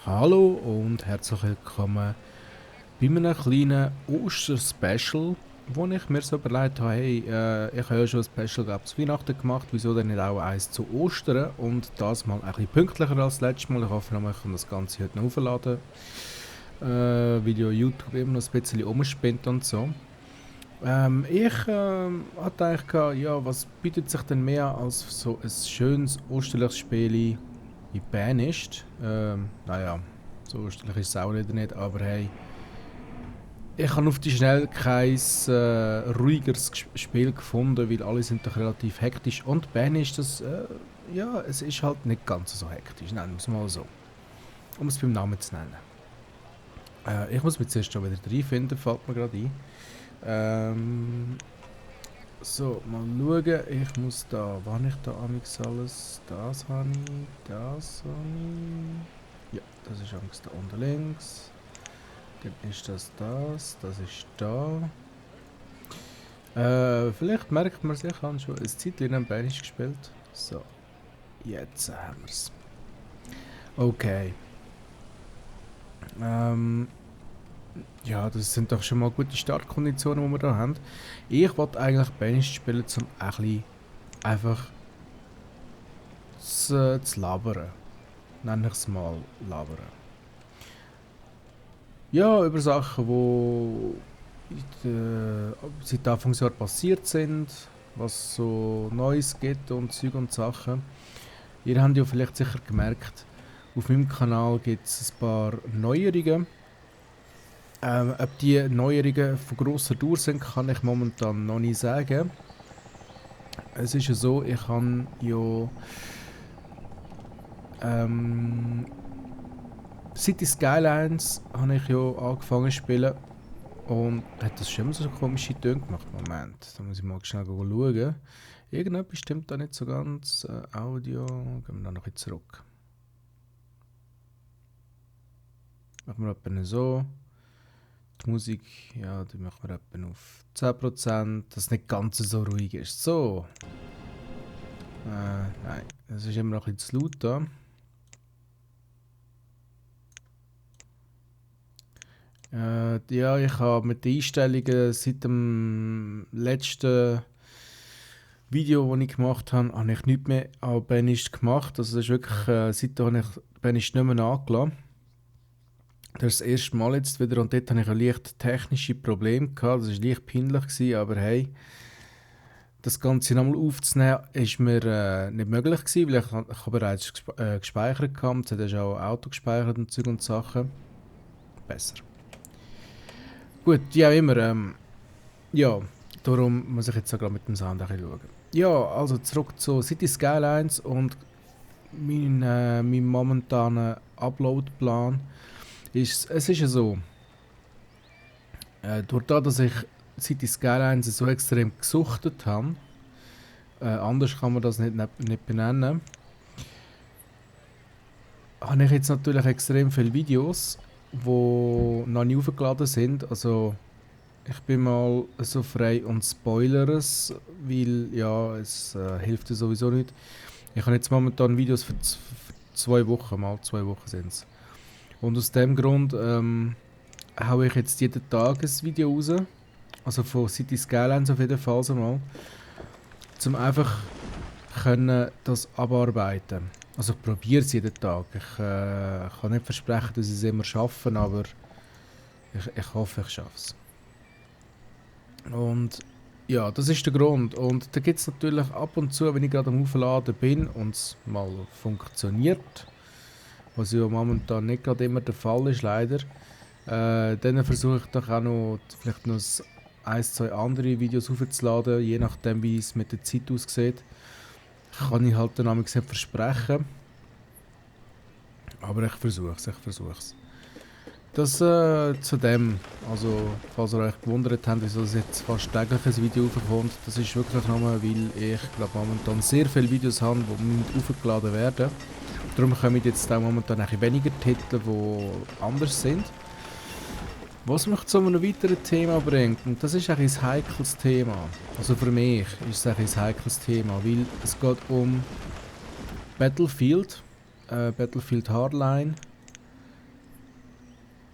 Hallo und herzlich willkommen bei einem kleinen Oster-Special, wo ich mir so überlegt habe, hey, ich habe ja schon ein Special zu Weihnachten gemacht, wieso denn nicht auch eins zu Ostern und das mal ein bisschen pünktlicher als letztes Mal. Ich hoffe, ich kann das Ganze heute noch aufladen, weil ja YouTube immer noch ein bisschen umspinnt und so. Ich hatte eigentlich gedacht, ja, was bietet sich denn mehr als so ein schönes osterliches Spiel wie Banished? Naja, so osterlich ist es auch nicht, aber hey, ich habe auf die Schnelle kein ruhigeres Spiel gefunden, weil alle sind doch relativ hektisch und Banished, ja, es ist halt nicht ganz so hektisch, nennen wir es mal so, um es beim Namen zu nennen. Ich muss mich zuerst schon wieder reinfinden, fällt mir gerade ein. So, mal schauen. Ich muss da. Wann ich da amigs alles? Das habe ich. Das habe ich. Ja, das ist amigs da unten links. Dann ist das das. Das ist da. Vielleicht merkt man sich, ich habe schon ein Zeitchen am Banish gespielt. So, jetzt haben wir es. Okay. Ähm, ja, das sind doch schon mal gute Startkonditionen, die wir da haben. Ich wollte eigentlich Banish spielen, um ein bisschen einfach zu labern. Nenne ich es mal labern. Ja, über Sachen, die seit Anfangsjahr passiert sind, was so Neues gibt und Zeug und Sachen. Ihr habt ja vielleicht sicher gemerkt, auf meinem Kanal gibt es ein paar Neuerungen. Ob die Neuerungen von grosser Dauer sind, kann ich momentan noch nicht sagen. Es ist ja so, ich habe ja City Skylines habe ich ja angefangen zu spielen und hat das schon immer so komische Töne gemacht. Moment, da muss ich mal schnell schauen. Irgendetwas stimmt da nicht so ganz. Audio, gehen wir da noch ein bisschen zurück. Machen wir etwa so. Die Musik, ja, die machen wir etwa auf 10%, dass es nicht ganz so ruhig ist. So. Nein, es ist immer noch ein bisschen zu laut da. Ja, ich habe mit den Einstellungen seit dem letzten Video, das ich gemacht habe ich nichts mehr an Banished gemacht. Also das ist wirklich, seitdem habe ich Banished nicht mehr angelassen. Das ist das erste Mal jetzt wieder und dort hatte ich ein leicht technische Probleme gehabt. Das war leicht peinlich, gewesen, aber hey, das Ganze nochmal aufzunehmen, ist mir nicht möglich gewesen, weil ich habe bereits gespeichert gehabt. Es hat auch Auto gespeichert und Zeug und Sachen. Besser. Gut, ja immer. Ja, darum muss ich jetzt sogar mit dem Sound ein bisschen schauen. Ja, also zurück zu City Skylines und mein momentaner Uploadplan ist, es ist ja so, durch das, dass ich City Skylines so extrem gesuchtet habe, anders kann man das nicht benennen, habe ich jetzt natürlich extrem viele Videos, die noch nicht aufgeladen sind, also ich bin mal so frei und spoilere es, weil ja, es hilft ja sowieso nicht. Ich habe jetzt momentan Videos für 2 Wochen, mal 2 Wochen sind es. Und aus dem Grund haue ich jetzt jeden Tag ein Video raus. Also von City Skylines auf jeden Fall so mal. Um einfach können das abarbeiten. Also ich probiere es jeden Tag. Ich kann nicht versprechen, dass ich es immer schaffe, aber ich hoffe, ich schaffe es. Und ja, das ist der Grund. Und da gibt es natürlich ab und zu, wenn ich gerade am Aufladen bin und es mal funktioniert, was ja momentan nicht gerade immer der Fall ist, leider, dann versuche ich doch auch noch vielleicht noch ein, zwei andere Videos aufzuladen, je nachdem wie es mit der Zeit aussieht. Kann ich halt dann nicht versprechen. Aber ich versuche es. Das zu dem, also falls ihr euch gewundert habt, wieso es jetzt fast täglich ein Video aufkommt, das ist wirklich nur, weil ich glaube momentan sehr viele Videos habe, die aufgeladen werden. Darum kommen jetzt auch momentan ein weniger Titel, die anders sind. Was mich zu einem weiteren Thema bringt, und das ist eigentlich ein heikles Thema, also für mich ist es eigentlich ein heikles Thema, weil es geht um Battlefield, Battlefield Hardline.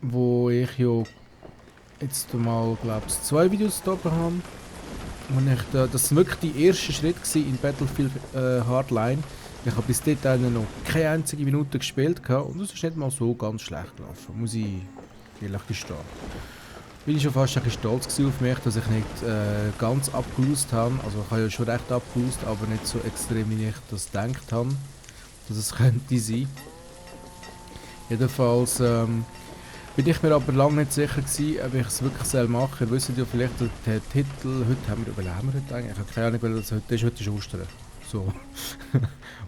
wo ich ja jetzt mal, glaube ich, 2 Videos da habe. Und das war wirklich der erste Schritt in Battlefield Hardline. Ich habe bis dahin noch keine einzige Minute gespielt und es ist nicht mal so ganz schlecht gelaufen, muss ich ehrlich gestehen. Bin ich schon fast ein bisschen stolz auf mich, dass ich nicht ganz abgelost habe. Also ich habe ja schon recht abgelost, aber nicht so extrem, wie ich das gedacht habe, dass es könnte sein. Jedenfalls bin ich mir aber lange nicht sicher gewesen, ob ich es wirklich machen soll. Ihr wisst ja vielleicht den Titel, heute haben wir heute eigentlich? Ich habe keine Ahnung, weil das heute ist. Heute ist Ostern. So.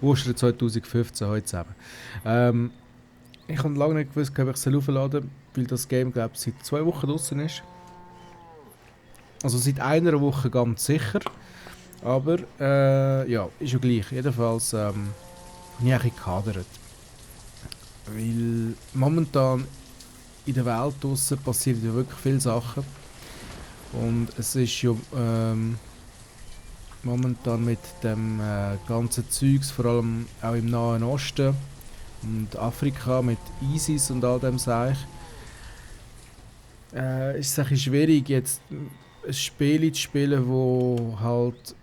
Ostern 2015, heute zusammen. Ich habe lange nicht gewusst, ob ich es aufladen soll, weil das Game, glaube ich, seit 2 Wochen draußen ist. Also seit einer Woche ganz sicher. Aber ja, ist ja gleich. Jedenfalls habe ich ein bisschen gehadert. Weil momentan in der Welt draussen passieren ja wirklich viele Sachen. Und es ist ja momentan mit dem ganzen Zeugs, vor allem auch im Nahen Osten und Afrika mit ISIS und all dem Zeug, ist es ein bisschen schwierig, jetzt ein Spiel zu spielen, wo halt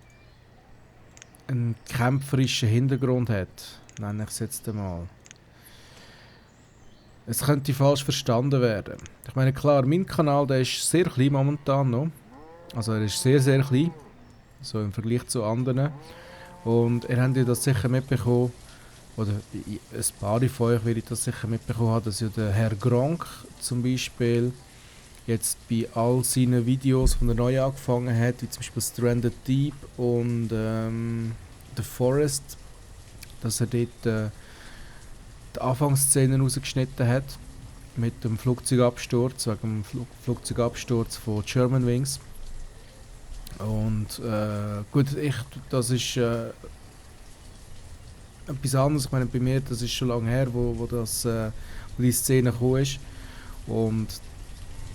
einen kämpferischen Hintergrund hat, nenne ich es jetzt einmal. Es könnte falsch verstanden werden. Ich meine, klar, mein Kanal, der ist sehr klein momentan noch. Also er ist sehr, sehr klein. So im Vergleich zu anderen. Und ihr habt ja das sicher mitbekommen, oder ein paar von euch werde ich das sicher mitbekommen haben, dass ja der Herr Gronk zum Beispiel jetzt bei all seinen Videos, die er neu angefangen hat, wie zum Beispiel Stranded Deep und The Forest, dass er dort die Anfangsszenen rausgeschnitten hat mit dem Flugzeugabsturz, wegen dem Flugzeugabsturz von Germanwings. Und gut, das ist etwas anderes. Ich meine, bei mir, das ist schon lange her, wo die Szene gekommen ist. Und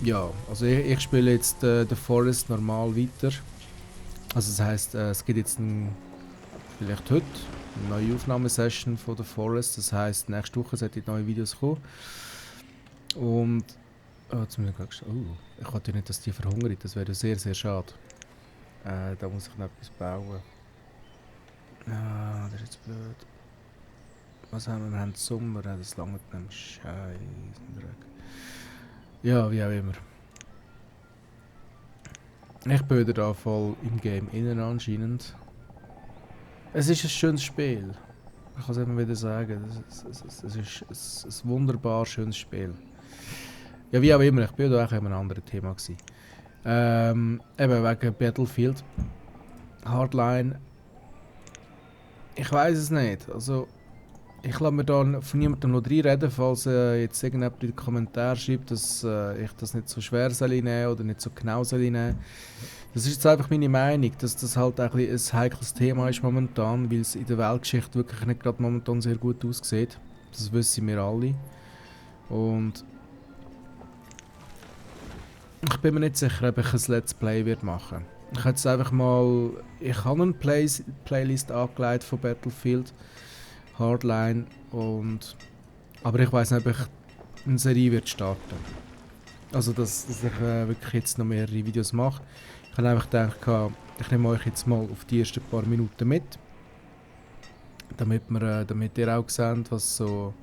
ja, also ich spiele jetzt The Forest normal weiter. Also das heisst, es gibt jetzt vielleicht heute eine neue Aufnahmesession von The Forest. Das heisst, nächste Woche sollten neue Videos kommen. Und jetzt muss ich gerade ich wollte ja nicht, dass die verhungern. Das wäre sehr, sehr schade. Da muss ich noch etwas bauen. Das ist jetzt blöd. Was haben wir? Wir haben Sommer, das lange mit dem Scheiß. Ja, wie auch immer. Ich bin da voll im Game innen anscheinend. Es ist ein schönes Spiel. Ich kann es immer wieder sagen. Es ist ein wunderbar schönes Spiel. Ja, wie auch immer. Ich bin da auch immer ein anderes Thema gewesen. Eben wegen Battlefield Hardline. Ich weiß es nicht. Also ich lasse mir da von niemandem noch reinreden, falls jetzt irgendjemand in den Kommentaren schreibt, dass ich das nicht so schwer soll nehmen oder nicht so genau soll nehmen. Das ist jetzt einfach meine Meinung, dass das halt ein heikles Thema ist momentan, weil es in der Weltgeschichte wirklich nicht gerade momentan sehr gut aussieht. Das wissen wir alle. Und ich bin mir nicht sicher, ob ich ein Let's Play wird machen. Ich habe jetzt einfach mal... Ich habe eine Playlist angelegt von Battlefield Hardline aber ich weiß nicht, ob ich eine Serie wird starten. Also dass ich wirklich jetzt noch mehrere Videos mache. Ich habe einfach gedacht, ich nehme euch jetzt mal auf die ersten paar Minuten mit, damit ihr auch seht, was so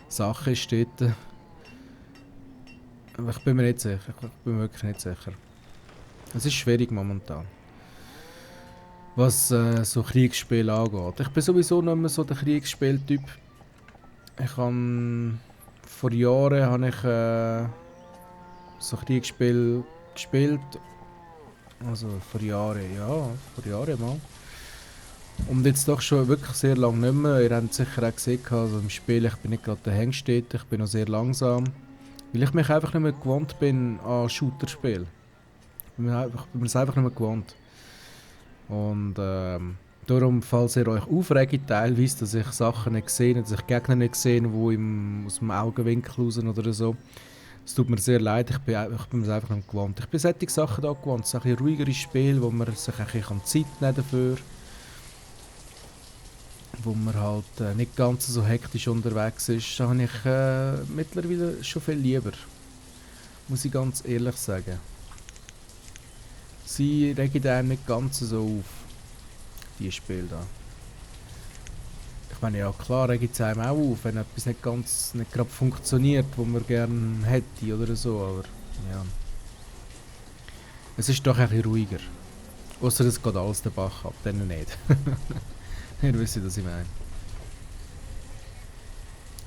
Sache ist dort. Aber ich bin mir nicht sicher. Ich bin mir wirklich nicht sicher. Es ist schwierig momentan, was so Kriegsspiele angeht. Ich bin sowieso nicht mehr so der Kriegsspieltyp. Vor Jahren habe ich so Kriegsspiele gespielt. Also vor Jahren mal. Und jetzt doch schon wirklich sehr lange nicht mehr. Ihr habt sicher auch gesehen, also im Spiel, ich bin nicht gerade der Hängstätte, ich bin noch sehr langsam. Weil ich mich einfach nicht mehr gewohnt bin an Shooter-Spielen. Ich bin mir es einfach nicht mehr gewohnt. Und darum, falls ihr euch aufregt, teilweise, dass ich Sachen nicht sehe, dass ich Gegner nicht sehe, die aus dem Augenwinkel raus oder so. Es tut mir sehr leid, ich bin es einfach nicht gewohnt. Ich bin solche Sachen da gewohnt. Es ist ein ruhigeres Spiel, wo man sich ein bisschen Zeit nehmen dafür. wo man halt nicht ganz so hektisch unterwegs ist, da habe ich mittlerweile schon viel lieber. Muss ich ganz ehrlich sagen. Sie regen einem nicht ganz so auf, die Spiele da. Ich meine, ja klar regt es einem auch auf, wenn etwas nicht gerade funktioniert, wo man gerne hätte oder so, aber ja. Es ist doch ein bisschen ruhiger. Außer es geht alles den Bach ab, dann nicht. Ihr wisst, was ich meine.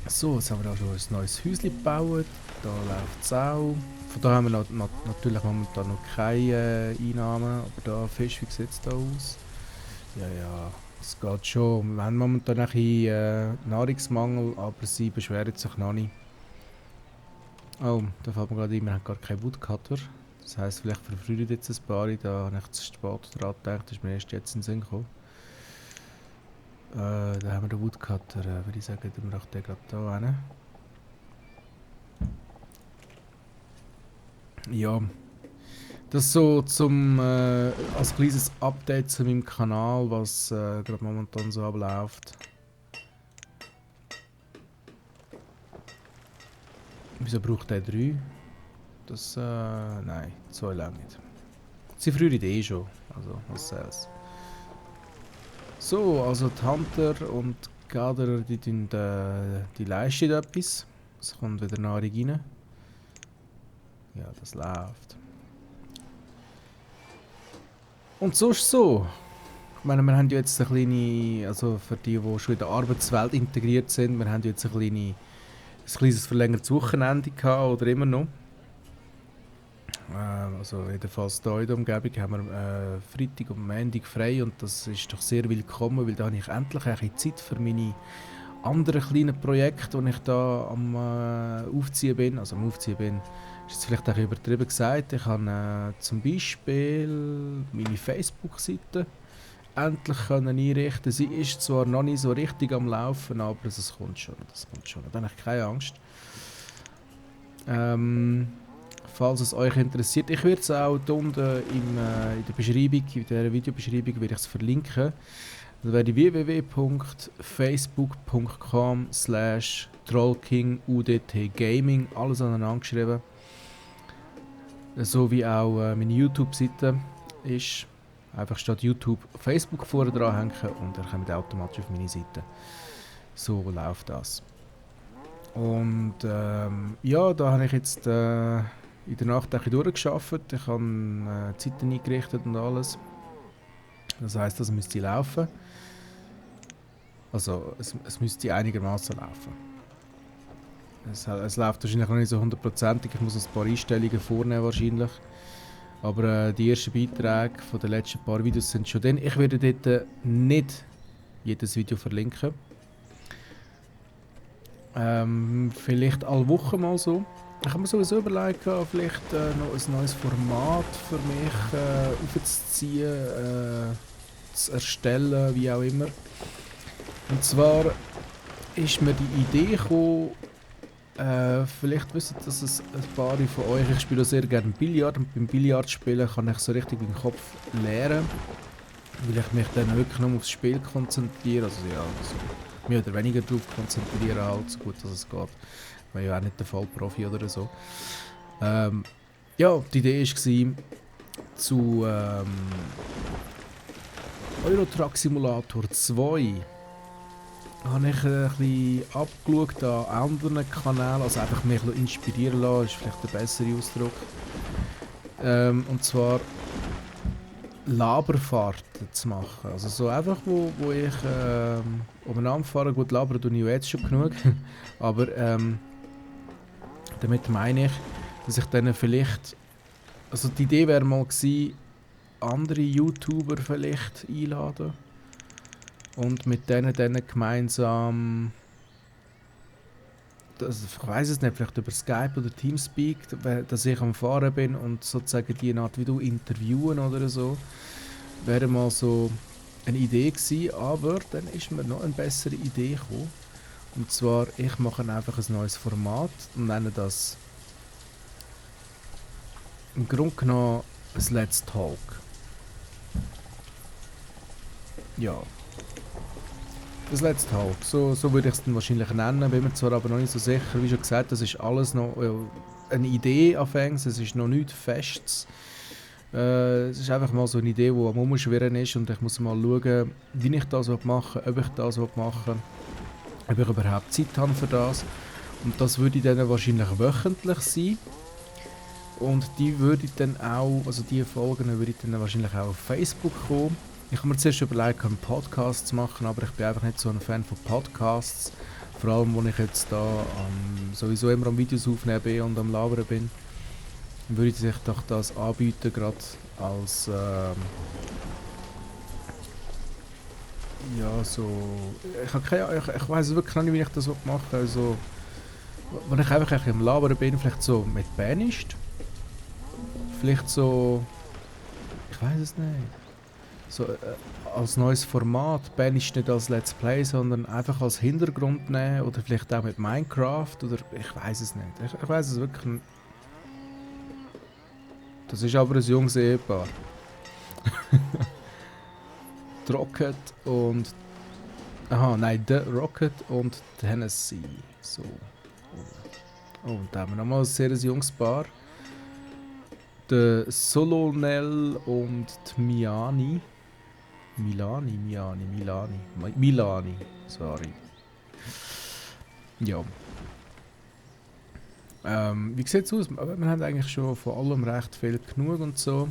So, jetzt haben wir auch schon ein neues Häuschen gebaut. Da läuft es auch. Von da haben wir natürlich momentan noch keine Einnahmen. Aber da, Fisch, wie sieht es da aus? Ja, ja, es geht schon. Wir haben momentan ein bisschen Nahrungsmangel, aber sie beschweren sich noch nicht. Oh, da fällt mir gerade ein, wir haben gar keinen Woodcutter. Das heisst, vielleicht verfrüht jetzt ein paar. Da habe ich zu spät dran gedacht, das ist mir erst jetzt in den Sinn gekommen. Da haben wir den Woodcutter, würde ich sagen, den wir auch den gerade da hin. Ja, das so zum als kleines Update zu meinem Kanal, was gerade momentan so abläuft. Wieso braucht der 3? Das, nein, 2 lang nicht. Sie früher eh schon, also was soll's. So, also die Hunter und Gatherer, die leisten etwas. Es kommt wieder Nahrung rein. Ja, das läuft. Und so ist es so. Ich meine, wir haben ja jetzt eine kleine, also für die schon in der Arbeitswelt integriert sind, wir haben ja jetzt ein kleines verlängertes Wochenende gehabt, oder immer noch. Also jedenfalls hier in der Umgebung haben wir Freitag und Montag frei und das ist doch sehr willkommen, weil da habe ich endlich ein bisschen Zeit für meine anderen kleinen Projekte, die ich da am Aufziehen bin. Also am Aufziehen bin, ist jetzt vielleicht auch übertrieben gesagt. Ich habe zum Beispiel meine Facebook-Seite endlich können einrichten. Sie ist zwar noch nicht so richtig am Laufen, aber es kommt schon. Das kommt schon. Da habe ich keine Angst. Falls es euch interessiert, ich werde es auch hier unten in der Beschreibung, in der Videobeschreibung, werde ich es verlinken. Das wäre www.facebook.com/trollkingudtgaming, alles aneinander geschrieben. So wie auch meine YouTube-Seite ist. Einfach statt YouTube Facebook vorne dran hängen und dann kommt automatisch auf meine Seite. So läuft das. Und ja, da habe ich jetzt in der Nacht ein bisschen durchgearbeitet. Ich habe Zeiten eingerichtet und alles. Das heisst, das müsste laufen. Also es müsste einigermaßen laufen. Es läuft wahrscheinlich noch nicht so hundertprozentig. Ich muss noch ein paar Einstellungen vornehmen wahrscheinlich. Aber die ersten Beiträge von den letzten paar Videos sind schon drin. Ich werde dort nicht jedes Video verlinken. Vielleicht alle Wochen mal so. Ich habe mir sowieso überlegt, vielleicht noch ein neues Format für mich aufzuziehen, zu erstellen, wie auch immer. Und zwar ist mir die Idee gekommen, vielleicht wissen das ein paar von euch, ich spiele sehr gerne Billard und beim Billardspielen kann ich so richtig den Kopf leeren, weil ich mich dann wirklich nur aufs Spiel konzentriere, also ja, so mehr oder weniger darauf konzentrieren halt, so gut dass es geht. Ich bin ja auch nicht der Vollprofi oder so. Ja, die Idee war zu Euro Truck Simulator 2 habe ich ein bisschen abgeschaut an anderen Kanälen, also einfach mich inspirieren lassen, ist vielleicht der bessere Ausdruck. Und zwar Laberfahrten zu machen. Also so einfach, wo ich umeinander fahre, gut labern tue ich jetzt schon genug, aber damit meine ich, dass ich dann vielleicht, also die Idee wäre mal gewesen, andere YouTuber vielleicht einladen und mit denen dann gemeinsam, also ich weiss es nicht, vielleicht über Skype oder Teamspeak, dass ich am Fahren bin und sozusagen die Art wie du interviewen oder so, wäre mal so eine Idee gewesen, aber dann ist mir noch eine bessere Idee gekommen. Und zwar, ich mache einfach ein neues Format und nenne das im Grunde genommen ein Let's Talk. Ja. Das letzte Halt, so würde ich es dann wahrscheinlich nennen, bin mir zwar aber noch nicht so sicher, wie schon gesagt, das ist alles noch eine Idee anfängt, es ist noch nichts Festes. Es ist einfach mal so eine Idee, die am Umschwirren ist und ich muss mal schauen, wie ich das machen will, ob ich das machen will, ob ich überhaupt Zeit habe für das. Und das würde dann wahrscheinlich wöchentlich sein. Und die würde dann auch, also die Folgen würde ich dann wahrscheinlich auch auf Facebook kommen. Ich habe mir zuerst überlegt, einen Podcast zu machen, aber ich bin einfach nicht so ein Fan von Podcasts. Vor allem, wo ich jetzt da sowieso immer am Videos aufnehmen bin und am Labern bin, würde ich sich doch das anbieten, gerade als ja so. Ich weiß wirklich noch nicht, wie ich das machen will. Also, wenn ich einfach im Labern bin, vielleicht so mit Banished. Vielleicht so. Ich weiß es nicht. So als neues Format, Banished nicht als Let's Play, sondern einfach als Hintergrund nehmen oder vielleicht auch mit Minecraft oder ich weiß es nicht. Ich weiß es wirklich nicht. Das ist aber ein junges Ehepaar. Die Rocket und. Aha, nein, The Rocket und Tennessee. So. Oh, und da haben wir nochmal ein sehr junges Paar. Der Solonel und die Milani, sorry. Ja. Wie sieht es aus? Wir haben eigentlich schon von allem recht viel genug und so.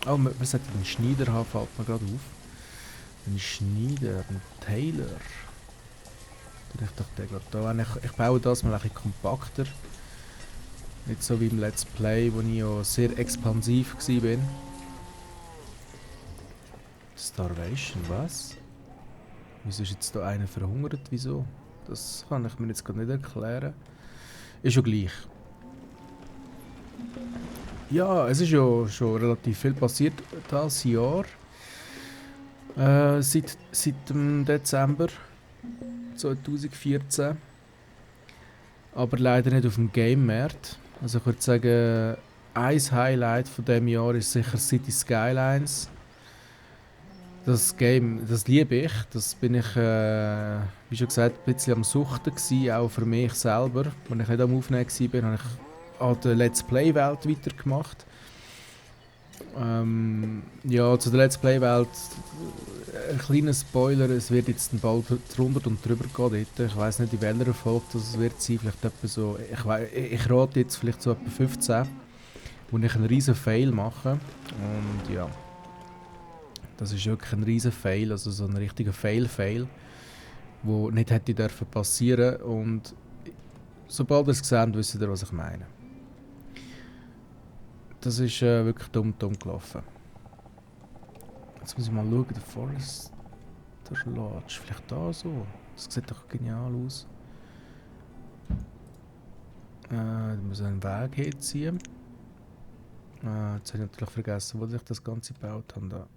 Oh, wir sollten einen Schneider haben, fällt mir gerade auf. Ein Schneider, ein Taylor. Ich dachte, der gerade da. Ich baue das mal ein bisschen kompakter. Nicht so wie im Let's Play, wo ich ja sehr expansiv war. Starvation, was? Wieso ist jetzt da einer verhungert? Wieso? Das kann ich mir jetzt gerade nicht erklären. Ist ja gleich. Ja, es ist ja schon relativ viel passiert dieses Jahr. Seit dem Dezember 2014. Aber leider nicht auf dem Game-Markt. Also ich würde sagen, ein Highlight von diesem Jahr ist sicher City Skylines. Das Game, das liebe ich. Das bin ich, wie schon gesagt, ein bisschen am Suchten gewesen, auch für mich selber. Als ich nicht am Aufnehmen war, habe ich an der Let's Play-Welt weitergemacht. Ja, zu der Let's Play-Welt, ein kleiner Spoiler, es wird jetzt bald drunter und drüber gehen dort. Ich weiss nicht, in welcher Erfolg das wird sein, vielleicht etwa so, ich rate jetzt vielleicht so etwa 15, wo ich einen riesen Fail mache. Und ja, das ist wirklich ein riesen Fail, also so ein richtiger Fail-Fail, der nicht hätte dürfen passieren. Und sobald ihr es seht, wisst ihr, was ich meine. Das ist wirklich dumm gelaufen. Jetzt muss ich mal schauen, der Forester Lodge. Vielleicht da so. Das sieht doch genial aus. Da muss ich einen Weg hinziehen. Jetzt habe ich natürlich vergessen, wo ich das Ganze gebaut habe. Da.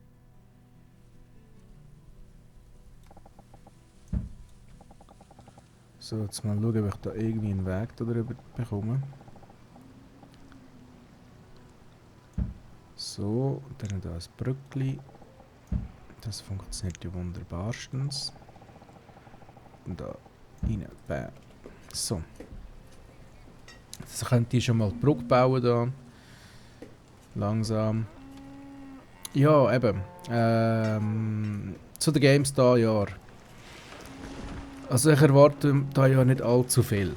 So, jetzt mal schauen, ob ich da irgendwie einen Weg darüber bekomme. So, und dann da ein Brückli. Das funktioniert ja wunderbarstens. Und da rein. Bam. So. Jetzt könnt ihr schon mal die Brücke bauen da. Langsam. Ja, eben. Zu den Games dieses Jahr. Also ich erwarte da ja nicht allzu viel.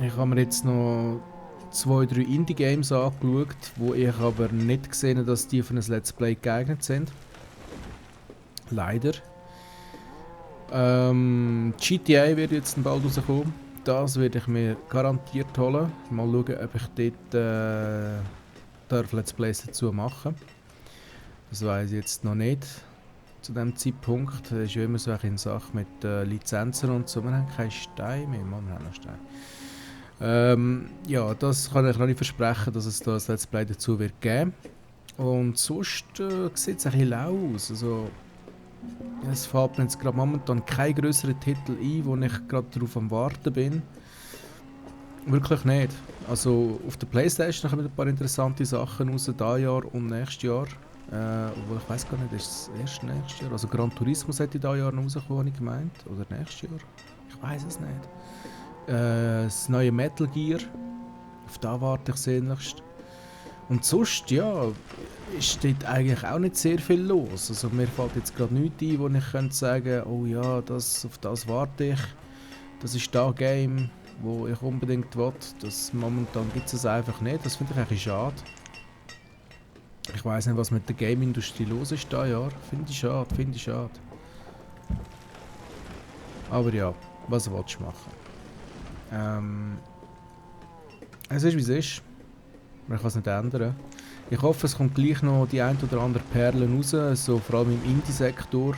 Ich habe mir jetzt noch 2-3 Indie-Games angeschaut, wo ich aber nicht gesehen habe, dass die für ein Let's Play geeignet sind. Leider. GTA wird jetzt bald rauskommen. Das werde ich mir garantiert holen. Mal schauen, ob ich dort darf Let's Plays dazu machen. Das weiß ich jetzt noch nicht. Zu dem Zeitpunkt. Das ist ja immer so eine Sache mit Lizenzen und so. Wir haben keinen Stein mehr. Wir haben noch Stein. Ja, das kann ich noch nicht versprechen, dass es da ein Let's Play dazu wird geben. Und sonst sieht es ein bisschen lau aus. Also, es fällt mir jetzt gerade momentan kein grösserer Titel ein, wo ich gerade darauf am Warten bin. Wirklich nicht. Also auf der Playstation kommen ein paar interessante Sachen raus, dieses Jahr und nächstes Jahr. Obwohl ich weiß gar nicht, ist es erst nächstes Jahr? Also Gran Turismo sollte dieses Jahr noch rauskommen, habe ich gemeint. Oder nächstes Jahr? Ich weiß es nicht. Das neue Metal Gear. Auf das warte ich sehnlichst. Und sonst, ja, ist dort eigentlich auch nicht sehr viel los. Also mir fällt jetzt gerade nichts ein, wo ich könnte sagen, oh ja, auf das warte ich. Das ist das Game, wo ich unbedingt will. Das momentan gibt es einfach nicht. Das finde ich eigentlich schade. Ich weiß nicht, was mit der Game-Industrie los ist da Jahr. Finde ich schade, finde ich schade. Aber ja, was willst du machen? Es ist wie es ist. Man kann es nicht ändern. Ich hoffe, es kommt gleich noch die ein oder andere Perle raus, so vor allem im Indie-Sektor.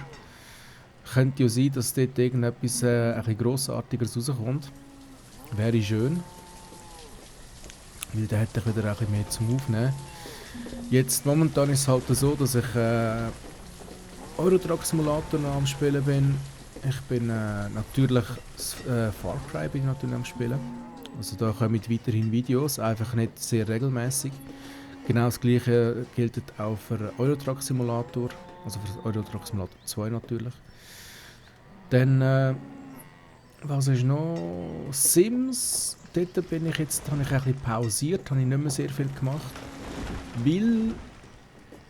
Könnte ja sein, dass dort irgendetwas ein bisschen Grossartigeres rauskommt. Wäre schön. Weil dann hätte ich wieder ein bisschen mehr zum Aufnehmen. Jetzt momentan ist es halt so, dass ich Euro Truck Simulator noch am Spielen bin. Ich bin natürlich Far Cry bin ich natürlich am Spielen. Also da kommen weiterhin Videos, einfach nicht sehr regelmäßig. Genau das gleiche gilt auch für Euro Truck Simulator, also für Euro Truck Simulator 2 natürlich. Dann was ist noch? Sims. Dort habe ich ein bisschen pausiert, habe ich nicht mehr sehr viel gemacht. Weil,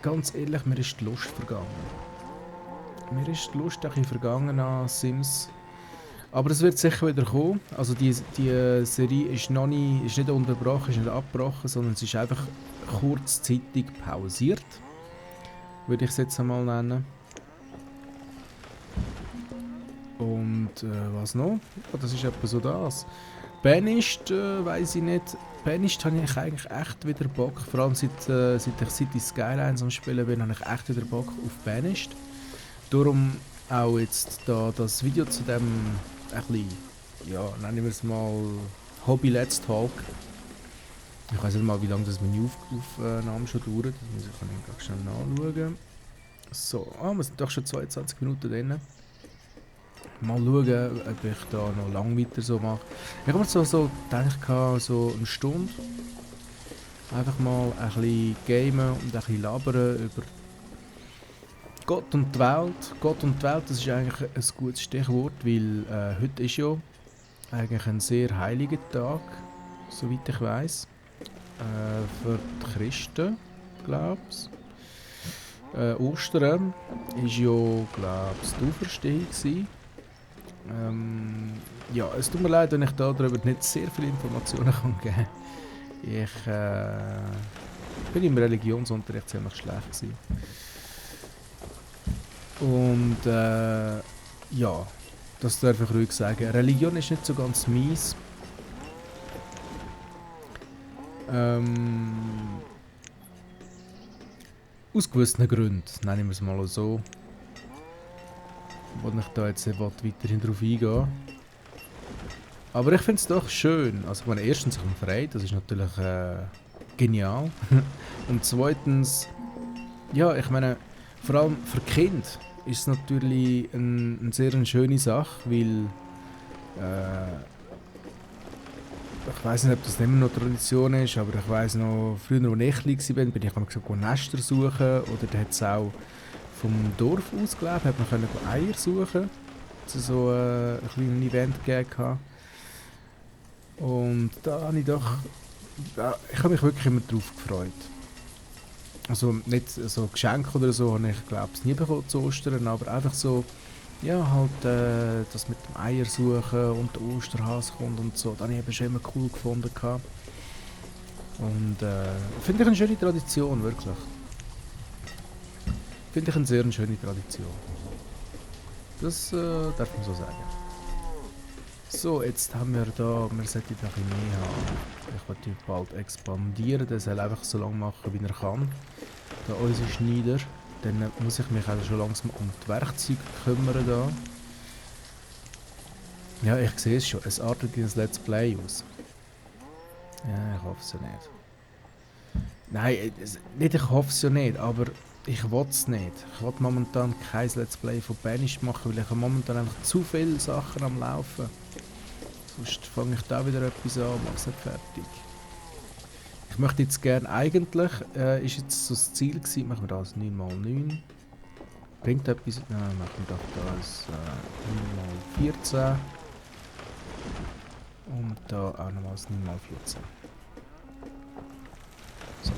ganz ehrlich, mir ist die Lust vergangen. Mir ist die Lust ein bisschen vergangen an Sims. Aber es wird sicher wieder kommen. Also die Serie ist nicht unterbrochen, ist nicht abgebrochen, sondern es ist einfach kurzzeitig pausiert. Würde ich es jetzt einmal nennen. Und was noch? Ja, das ist etwa so das. Banished, weiss ich nicht. Banished habe ich eigentlich echt wieder Bock. Vor allem seit ich City Skylines am Spielen bin, habe ich echt wieder Bock auf Banished. Darum auch jetzt da das Video zu dem ein bisschen, ja, nennen wir es mal Hobby Let's Talk. Ich weiß nicht mal, wie lange das meine Aufnahme schon dauert. Das kann ich ganz schnell nachschauen. So, wir sind doch schon 22 Minuten drin. Mal schauen, ob ich da noch lang weiter so mache. Ich habe mir so gedacht, so eine Stunde einfach mal ein bisschen gamen und ein bisschen labern über Gott und die Welt. Gott und die Welt, das ist eigentlich ein gutes Stichwort, weil heute ist ja eigentlich ein sehr heiliger Tag, soweit ich weiss. Für die Christen, glaube ich. Ostern ist ja, glaube ich, die Auferstehung gewesen. Ja, es tut mir leid, wenn ich darüber nicht sehr viele Informationen kann geben kann. Ich bin im Religionsunterricht ziemlich schlecht gewesen. Und ja, das darf ich ruhig sagen. Religion ist nicht so ganz meins. Aus gewissen Gründen, nennen wir es mal so. Wo ich da jetzt weiterhin drauf eingehen. Aber ich finde es doch schön. Also ich meine, erstens, ich bin frei, das ist natürlich genial. Und zweitens, ja, ich meine, vor allem für Kinder ist es natürlich eine sehr schöne Sache, weil ich weiß nicht, ob das immer noch Tradition ist, aber ich weiß noch, früher, als ich klein war, bin ich einmal gesagt, Nester suchen, oder da hat es auch vom Dorf aus gelebt, hat man Eier suchen. Es hat so ein kleines Event gegeben. Und da habe ich doch, ich habe mich wirklich immer drauf gefreut. Also nicht so Geschenke oder so, habe ich glaube ich nie bekommen zu Ostern, aber einfach so, ja halt das mit dem Eier suchen und der Osterhase kommt und so, das habe ich eben schon immer cool gefunden. Und finde ich eine schöne Tradition, wirklich. Finde ich eine sehr schöne Tradition. Das darf man so sagen. So, jetzt haben wir da, wir sollten ein bisschen mehr haben. Ich will bald expandieren, der soll einfach so lange machen, wie er kann. Da unser Schneider. Dann muss ich mich auch schon langsam um die Werkzeuge kümmern da. Ja, ich sehe es schon, es artet wie ein Let's Play aus. Ja, ich hoffe es ja nicht. Nein, nicht ich hoffe es ja nicht, aber ich will es nicht. Ich will momentan kein Let's Play von Banished machen, weil ich habe momentan einfach zu viele Sachen am Laufen. Sonst fange ich da wieder etwas an und mache es nicht fertig. möchte jetzt gerne eigentlich, ist jetzt so das Ziel gewesen, machen wir das 9×9. Bringt etwas? Nein, machen wir doch das 9×14. Und da auch nochmal das 9×14. So.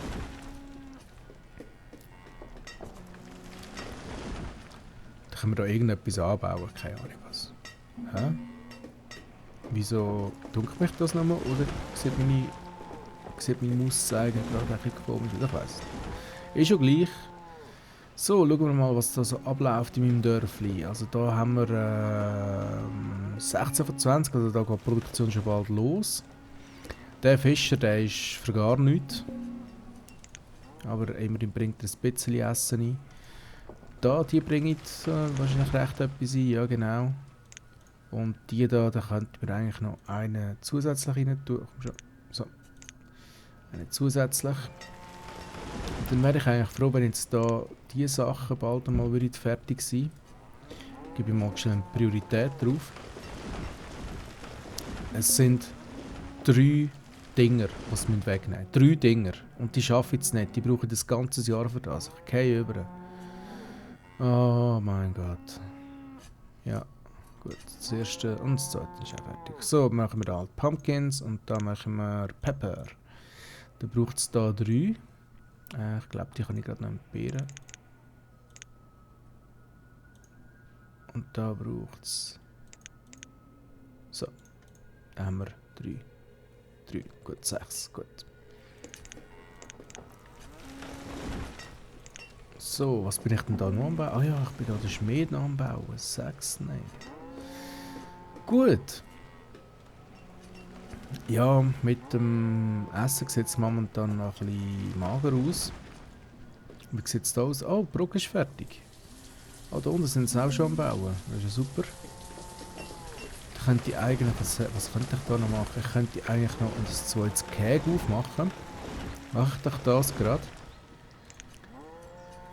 Dann können wir da irgendetwas anbauen, keine Ahnung was. Hä? Wieso dunkelt mich das nochmal? Oder sieht meine Mauszeiger gerade ein bisschen komisch aus? Ich weiss nicht. Ist schon gleich. So, schauen wir mal, was da so abläuft in meinem Dörfli. Also da haben wir 16 von 20, also da geht die Produktion schon bald los. Der Fischer, der ist für gar nichts. Aber immerhin bringt er ein bisschen Essen ein. Da, die bringen wahrscheinlich recht etwas ein, ja genau. Und die da könnten wir eigentlich noch eine zusätzlich rein tun. Komm schon. So. Eine zusätzlich. Und dann wäre ich eigentlich froh, wenn jetzt da diese Sachen bald einmal fertig sind. Gebe ich mal schnell eine Priorität drauf. Es sind 3 Dinger, die sie wegnehmen müssen. 3 Dinger. Und die schaffen es nicht. Die brauchen das ganze Jahr für das. Ich gehe über. Oh mein Gott. Ja, gut. Das erste und das zweite ist auch fertig. So, machen wir da halt Pumpkins und da machen wir Pepper. Da braucht es da 3. Ich glaube, die kann ich gerade noch entbehren. Und da braucht es. So. Da haben wir 3. 3. Gut, 6. Gut. So, was bin ich denn da noch am Bauen? Ah ja, ich bin da den Schmied noch am Bauen. 6 nicht. Gut. Ja, mit dem Essen sieht es momentan noch ein bisschen mager aus. Wie sieht es da aus? Oh, die Brücke ist fertig. Oh, da unten sind sie auch schon am Bauen. Das ist ja super. Da könnte ich eigentlich, was könnte ich da noch machen? Ich könnte eigentlich noch ein zweites Gehege aufmachen. Mache ich doch das gerade.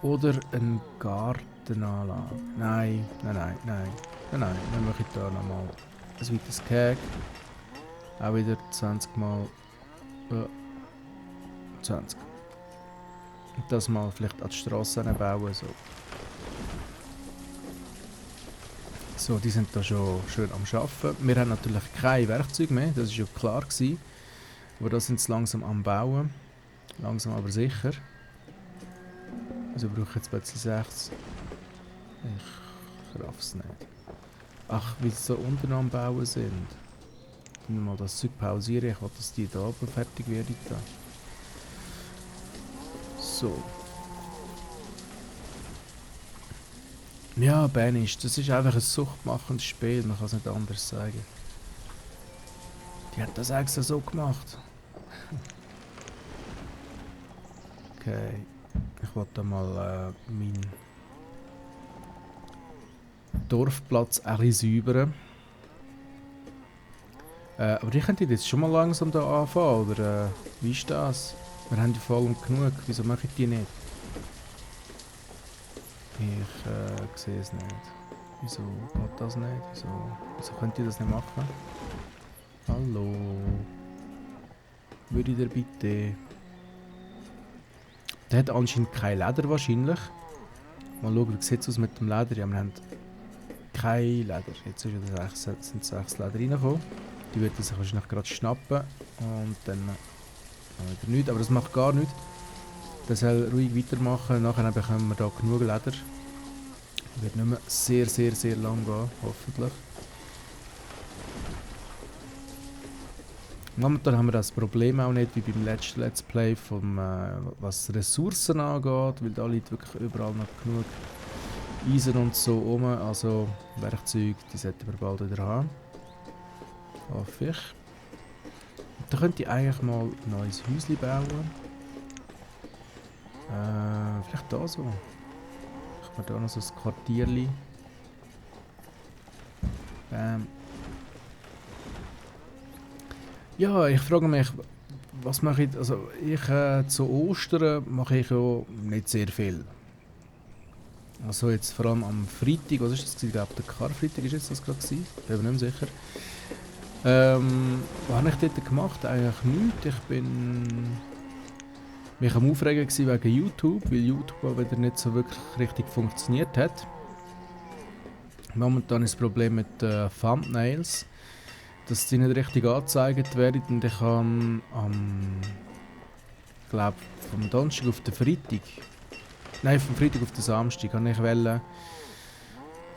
Oder eine Gartenanlage. Nein. Dann mache ich da nochmal ein weiteres Gehege. Auch wieder 20 mal 20. Und das mal vielleicht an die Strasse bauen. So, die sind da schon schön am Arbeiten. Wir haben natürlich kein Werkzeug mehr, das war ja klar gewesen. Aber da sind sie langsam am Bauen. Langsam aber sicher. Also brauche ich jetzt plötzlich 6. Ich raff's nicht. Ach, wie sie so unten am Bauen sind. Mal das Zeug pausieren, ich will, dass die da oben fertig werden. So. Ja, Banish, das ist einfach ein suchtmachendes Spiel, man kann es nicht anders sagen. Die hat das extra so gemacht. Okay. Ich wollte da mal meinen Dorfplatz ein bisschen säubern. Aber ich könnte jetzt schon mal langsam da anfangen, oder wie ist das? Wir haben die voll und genug, wieso mache ich die nicht? Ich sehe es nicht. Wieso geht das nicht? Wieso könnt ihr das nicht machen? Hallo? Würde ihr bitte... Der hat anscheinend kein Leder wahrscheinlich. Mal schauen, wie sieht es aus mit dem Leder. Ja, wir haben kein Leder. Jetzt sind 6 Leder reingekommen. Die wird sich wahrscheinlich gerade schnappen und dann wieder nichts, aber das macht gar nichts. Das soll ruhig weitermachen, nachher bekommen wir da genug Leder. Wird nicht mehr sehr lang gehen, hoffentlich. Momentan haben wir das Problem auch nicht, wie beim letzten Let's Play, was Ressourcen angeht, weil da liegt wirklich überall noch genug Eisen und so rum, also Werkzeuge, die sollten wir bald wieder haben. Hoffe ich. Da könnte ich eigentlich mal ein neues Häuschen bauen. Vielleicht da so. Ich mache da noch so ein Quartierli. Ja, ich frage mich, was mache ich, also zu Ostern mache ich ja nicht sehr viel. Also jetzt vor allem am Freitag, was ist das? Ich glaube der Karfreitag ist jetzt das gerade gewesen, bin mir nicht mehr sicher. Was habe ich dort gemacht? Eigentlich nichts. Ich bin mich am Aufregen gewesen wegen YouTube, weil YouTube auch wieder nicht so wirklich richtig funktioniert hat. Momentan ist das Problem mit Thumbnails, dass die nicht richtig angezeigt werden und ich habe glaube vom Donnerstag auf den Freitag, nein vom Freitag auf den Samstag, habe ich wollte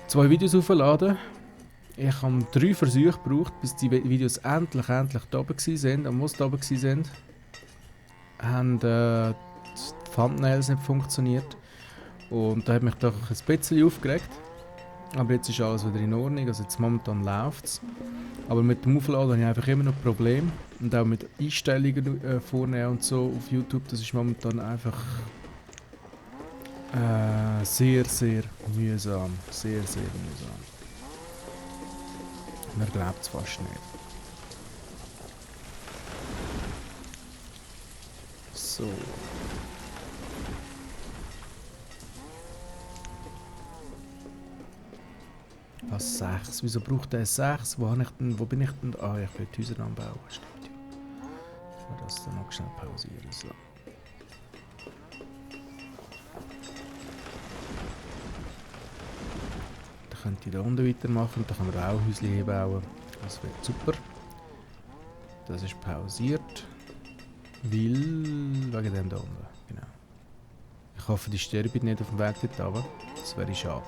2 Videos aufladen. Ich habe 3 Versuche gebraucht, bis die Videos endlich da oben waren. Und wo sie da oben waren, haben die Thumbnails nicht funktioniert. Und da hat mich doch ein bisschen aufgeregt. Aber jetzt ist alles wieder in Ordnung, also jetzt momentan läuft es. Aber mit dem Aufladen habe ich einfach immer noch Probleme. Und auch mit Einstellungen vornehmen und so auf YouTube, das ist momentan einfach sehr mühsam. Sehr mühsam. Man glaubt es fast nicht. So. Was 6? Wieso braucht der 6? Wo bin ich denn? Ah, ich will die Häuser anbauen. Stimmt ja. Ich will das dann noch schnell pausieren. So. Dann könnt ihr da unten weitermachen und dann können wir auch Häuschen bauen. Das wird super. Das ist pausiert. Wegen dem da unten. Genau. Ich hoffe, die sterben nicht auf dem Weg dort runter. Das wäre schade.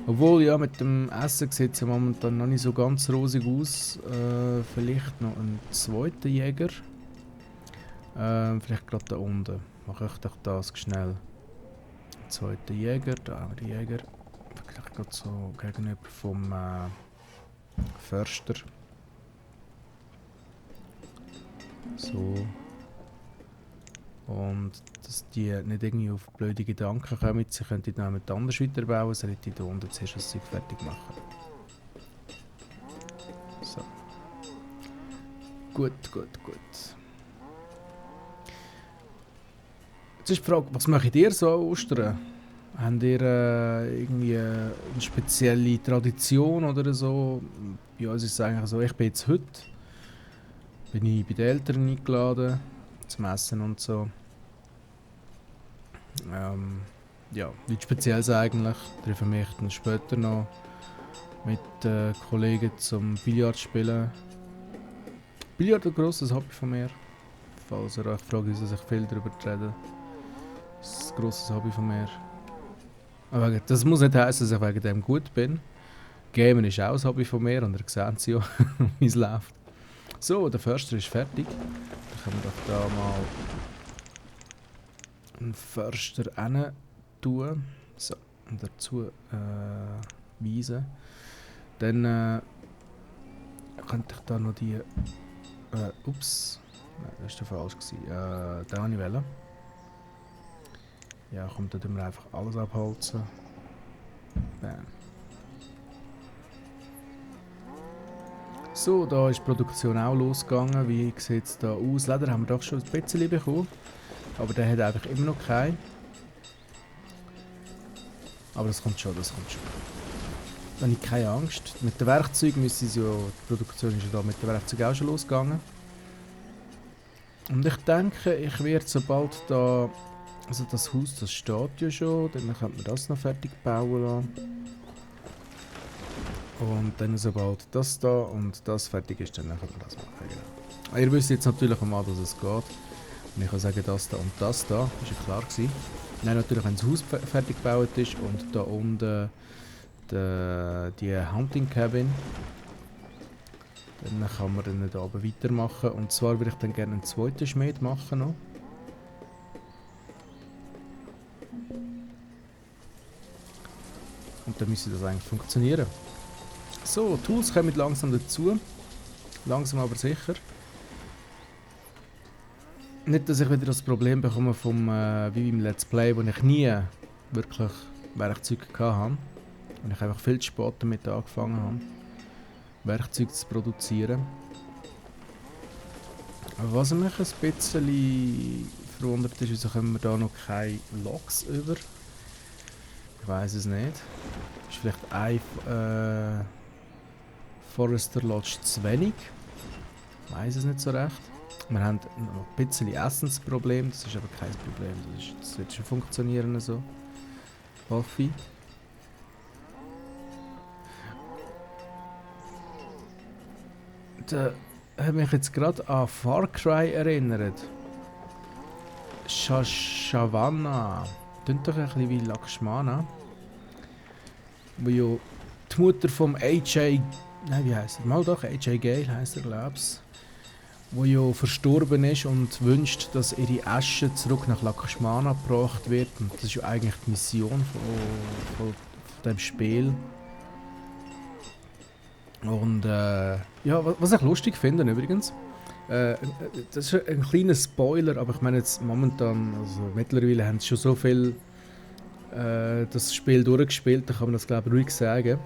Obwohl, ja, mit dem Essen sieht es ja momentan noch nicht so ganz rosig aus. Vielleicht noch einen zweiten Jäger. Vielleicht gerade da unten. Mache ich doch das schnell. Zweiter Jäger, da haben wir den Jäger. Vielleicht gerade so gegenüber vom Förster. So. Und dass die nicht irgendwie auf blöde Gedanken kommen, sie könnten dann mit anders weiterbauen, sollte ich da unten zuerst das Zeug fertig machen. So. Gut. Jetzt ist die Frage, was macht ihr so an Ostern? Habt ihr irgendwie eine spezielle Tradition oder so? Bei uns ist es eigentlich so, ich bin jetzt heute bin ich bei den Eltern eingeladen zum Essen und so. Ja, nichts Spezielles eigentlich. Treffe mich dann später noch mit Kollegen zum Billard spielen. Billard ist ein grosses Hobby von mir. Falls ihr euch fragt, wieso ich viel darüber rede. Das ist ein grosses Hobby von mir. Aber das muss nicht heißen, dass ich wegen dem gut bin. Gamen ist auch ein Hobby von mir und ihr seht ja, wie es läuft. So, der Förster ist fertig. Dann können wir doch da mal einen Förster rein tun. So, und dazu weisen. Dann könnte ich da noch die. Ups. Nein, das war falsch. Den habe ich wählen. Ja, komm, da tun wir einfach alles abholzen. Bam. So, da ist die Produktion auch losgegangen. Wie sieht es da aus? Leder haben wir doch schon ein bisschen bekommen. Aber der hat einfach immer noch keinen. Aber das kommt schon. Da habe ich keine Angst. Mit den Werkzeugen müssen sie ja, die Produktion ist ja da mit den Werkzeugen auch schon losgegangen. Und ich denke, ich werde sobald da, also das Haus, das steht ja schon, dann könnte man das noch fertig bauen lassen. Und dann sobald das da und das fertig ist, dann können wir das machen. Genau. Ihr wisst jetzt natürlich einmal, dass es geht. Und ich kann sagen, das da und das da, ist ja klar gewesen. Nein, natürlich, wenn das Haus fertig gebaut ist und da unten die Hunting Cabin, dann kann man dann da oben weitermachen. Und zwar würde ich dann gerne einen zweiten Schmied machen noch. Und dann müsste das eigentlich funktionieren. So, Tools kommen langsam dazu. Langsam aber sicher. Nicht, dass ich wieder das Problem bekomme vom wie beim Let's Play, wo ich nie wirklich Werkzeuge hatte. Und ich einfach viel zu spät damit angefangen habe, Werkzeuge zu produzieren. Aber was mich ein bisschen verwundert ist, wieso kommen wir da noch keine Logs über? Ich weiß es nicht. Ist vielleicht ein Forester Lodge zu wenig? Ich weiß es nicht so recht. Wir haben noch ein bisschen Essensproblem, das ist aber kein Problem. Das wird schon funktionieren so. Hoffe ich. Da hat mich jetzt gerade an Far Cry erinnert. Shashavana. Klingt doch ein bisschen wie Lakshmana. Wo ja die Mutter vom AJ... Nein, wie heisst er? Mal doch, AJ Gale heisst er, glaub's. Wo ja verstorben ist und wünscht, dass ihre Asche zurück nach Lakshmana gebracht wird. Und das ist ja eigentlich die Mission von dem Spiel. Und ja, was ich lustig finde übrigens, das ist ein kleiner Spoiler, aber ich meine jetzt momentan, also mittlerweile haben sie schon so viel das Spiel durchgespielt, da kann man das glaube ich ruhig sagen.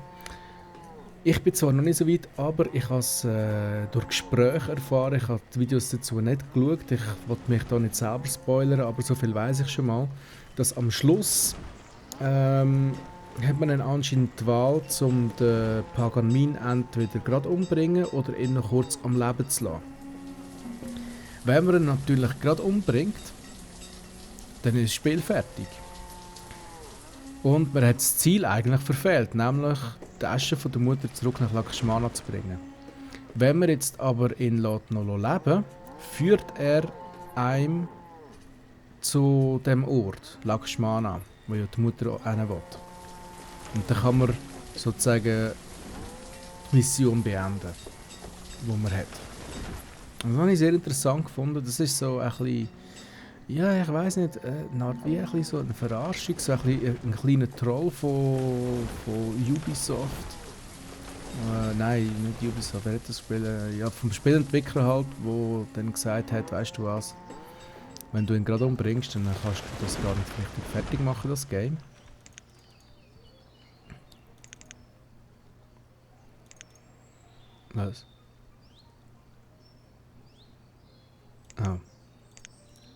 Ich bin zwar noch nicht so weit, aber ich habe es durch Gespräche erfahren, ich habe die Videos dazu nicht geschaut, ich wollte mich da nicht selber spoilern, aber so viel weiß ich schon mal, dass am Schluss hat man dann anscheinend die Wahl, um den Pagan Min entweder gerade umbringen oder ihn noch kurz am Leben zu lassen. Wenn man ihn natürlich gerade umbringt, dann ist das Spiel fertig. Und man hat das Ziel eigentlich verfehlt, nämlich die Asche von der Mutter zurück nach Lakshmana zu bringen. Wenn man jetzt aber ihn noch leben, führt er einem zu dem Ort, Lakshmana, wo ja die Mutter auch hin will. Und dann kann man sozusagen die Mission beenden, die man hat. Und das habe ich sehr interessant gefunden. Das ist so ein bisschen, ja, ich weiss nicht, wie ein bisschen so eine Verarschung, so ein kleiner Troll von Ubisoft. Nein, nicht Ubisoft, wer hat das Spiel? Ja, vom Spielentwickler halt, der dann gesagt hat, weißt du was, wenn du ihn gerade umbringst, dann kannst du das gar nicht richtig fertig machen, das Game. Was? Ah.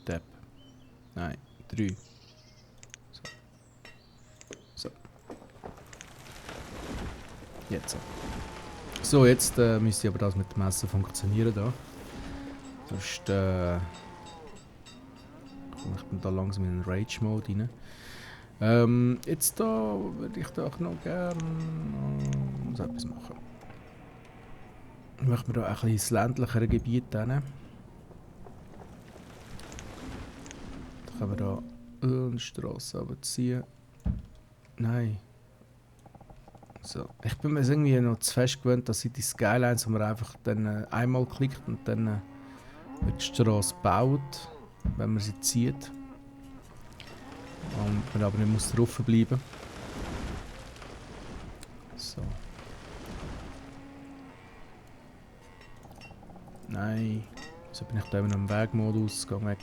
Depp. Nein, 3. So. Jetzt. So, jetzt müsste aber das mit dem Messer funktionieren da. Sonst komme ich dann da langsam in den Rage-Mode rein. Jetzt da würde ich doch noch gerne so etwas machen. Ich möchte mir da ein bisschen ins ländlichere Gebiet hin. Da können wir da eine Strasse runterziehen. Nein. So. Ich bin mir irgendwie noch zu fest gewöhnt, dass die Skylines, wo man einfach dann einmal klickt und dann wird die Strasse gebaut, wenn man sie zieht. Und man aber nicht muss drauf bleiben. So. Nein. So bin ich da immer noch im Wegmodus. Geh weg.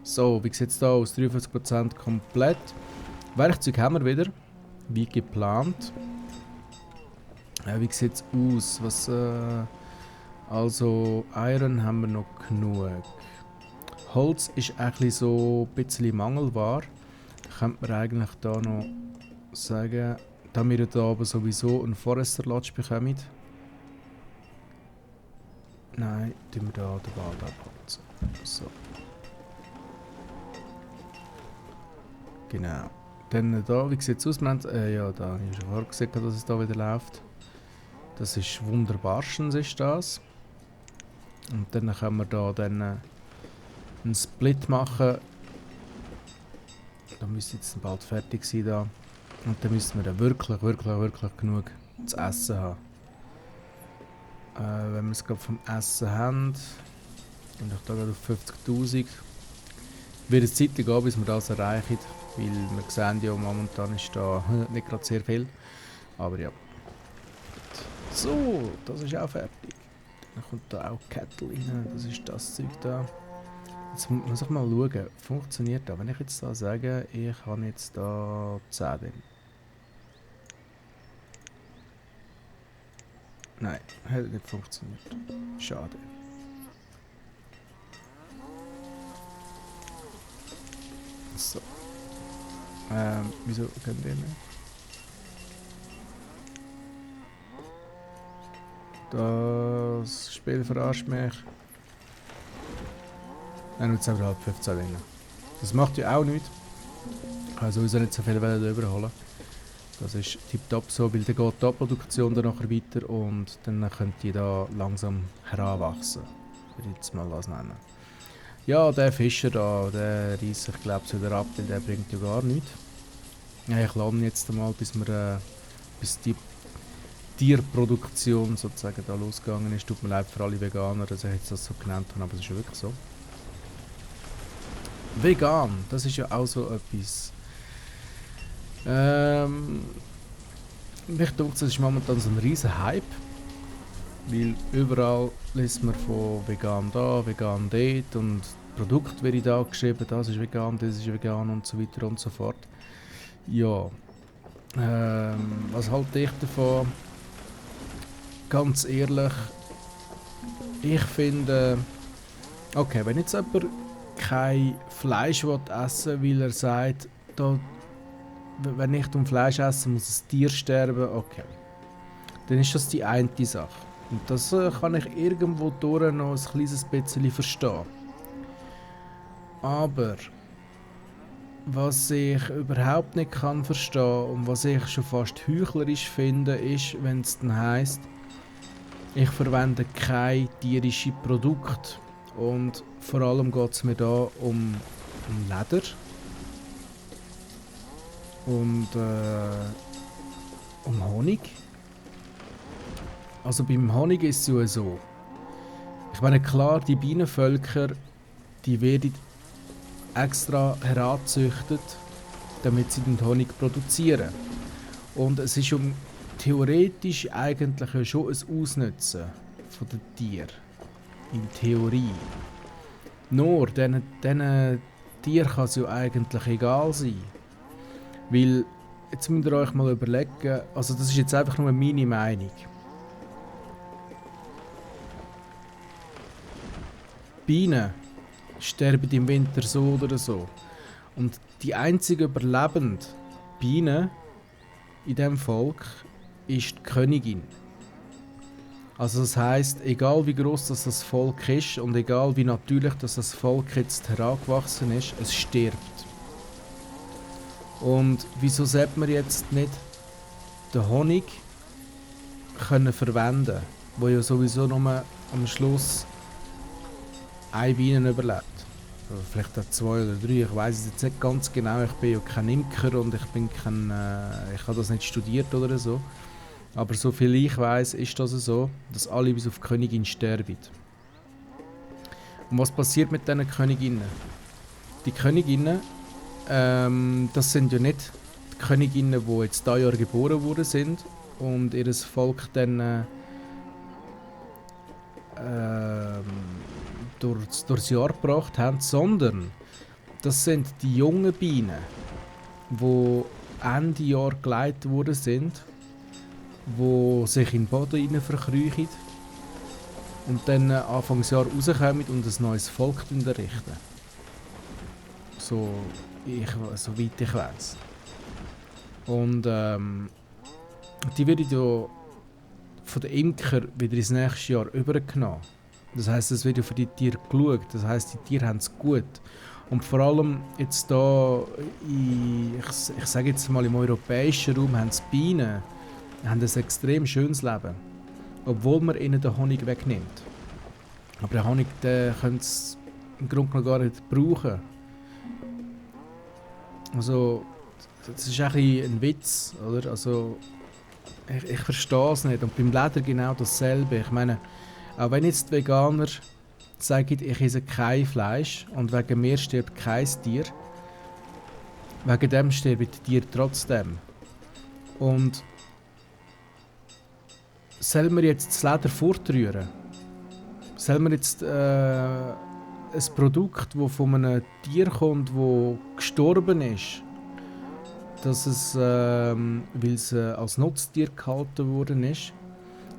So, wie sieht es da aus? 53% komplett. Werkzeug haben wir wieder. Wie geplant. Wie sieht es aus? Was, also, Iron haben wir noch genug. Holz ist eigentlich so ein bisschen Mangelware. Könnte man eigentlich da noch sagen, da wir da aber sowieso einen Forester Lodge bekommen. Nein, tun wir da den Wald abholzen. So. Genau. Dann da, wie sieht es aus? Ja, da habe ich schon vorher gesehen, dass es da wieder läuft. Das ist wunderbarstens, ist das. Und dann können wir da dann einen Split machen. Da müsste jetzt bald fertig sein da. Und dann müssen wir dann wirklich genug zu essen haben. Wenn wir es gerade vom Essen haben, und ich da gerade auf 50'000, wird es Zeit gehen, bis wir das erreichen, weil wir sehen ja, momentan ist da nicht gerade sehr viel, aber ja. So, das ist auch fertig. Dann kommt da auch Kettle rein, das ist das Zeug da. Jetzt muss ich mal schauen, funktioniert das? Wenn ich jetzt da sage, ich habe jetzt da 10 drin. Nein, hat nicht funktioniert. Schade. So. Wieso können die nicht? Das Spiel verarscht mich. Dann nutzt es halt 15 drin. Das macht ja auch nichts. Ich kann sowieso nicht so viel überholen. Das ist tipptopp so, weil dann geht die Produktion dann nachher weiter und dann könnt ihr da langsam heranwachsen. Würde ich jetzt mal was nennen. Ja, der Fischer da, der reißt sich glaube ich wieder ab, weil der bringt ja gar nichts. Ja, ich lade ihn jetzt mal, bis die Tierproduktion sozusagen da losgegangen ist. Tut mir leid für alle Veganer, dass ich jetzt das so genannt habe, aber es ist ja wirklich so. Vegan, das ist ja auch so etwas. Mich denkt, das ist momentan so ein riesen Hype, weil überall liest man von vegan da, vegan dort und Produkt wird da geschrieben, das ist vegan und so weiter und so fort. Ja, was halte ich davon? Ganz ehrlich, ich finde, okay, wenn jetzt jemand kein Fleisch essen will, weil er sagt, da, wenn ich Fleisch esse, muss ein Tier sterben, okay. Dann ist das die eine Sache. Und das kann ich irgendwo durch noch ein kleines bisschen verstehen. Aber was ich überhaupt nicht kann verstehen und was ich schon fast heuchlerisch finde, ist, wenn es dann heisst, ich verwende kein tierisches Produkt. Und vor allem geht es mir da um Leder und um Honig. Also beim Honig ist es ja so. Ich meine klar, die Bienenvölker, die werden extra herangezüchtet, damit sie den Honig produzieren. Und es ist theoretisch eigentlich ja schon ein Ausnutzen von den Tieren. In Theorie. Nur, diesen Tieren kann es ja eigentlich egal sein. Weil, jetzt müsst ihr euch mal überlegen, also das ist jetzt einfach nur meine Meinung. Bienen sterben im Winter so oder so. Und die einzige überlebende Biene in diesem Volk ist die Königin. Also das heisst, egal wie groß das Volk ist und egal wie natürlich das Volk jetzt herangewachsen ist, es stirbt. Und wieso sollte man jetzt nicht den Honig können verwenden, wo ja sowieso nur am Schluss eine Biene überlebt? Oder vielleicht auch 2 oder 3, ich weiß es jetzt nicht ganz genau, ich bin ja kein Imker und ich habe das nicht studiert oder so. Aber so viel ich weiß, ist das so, dass alle bis auf die Königin sterben. Und was passiert mit diesen Königinnen? Die Königinnen, das sind ja nicht die Königinnen, die jetzt dieses Jahr geboren worden sind und ihr Volk dann durchs Jahr gebracht haben, sondern das sind die jungen Bienen, die Ende Jahr geleitet worden sind, die sich in den Boden hinein verkriechen und dann Anfangsjahr rauskommen und ein neues Volk errichten. Soweit ich weiss. Und die werden ja von den Imkern wieder ins nächste Jahr übergenommen. Das heisst, es wird ja für die Tiere geschaut. Das heisst, die Tiere haben es gut. Und vor allem jetzt hier, ich sage jetzt mal im europäischen Raum, haben die Bienen ein extrem schönes Leben. Obwohl man ihnen den Honig wegnimmt. Aber den Honig können sie im Grunde genommen gar nicht brauchen. Also, das ist ein Witz, oder? Also, ich verstehe es nicht. Und beim Leder genau dasselbe. Ich meine, auch wenn jetzt die Veganer sagen, ich esse kein Fleisch und wegen mir stirbt kein Tier, wegen dem sterben die Tiere trotzdem. Und sollen wir jetzt das Leder fortrühren? Sollen wir jetzt ein Produkt, das von einem Tier kommt, das gestorben ist, dass es, weil es als Nutztier gehalten worden ist,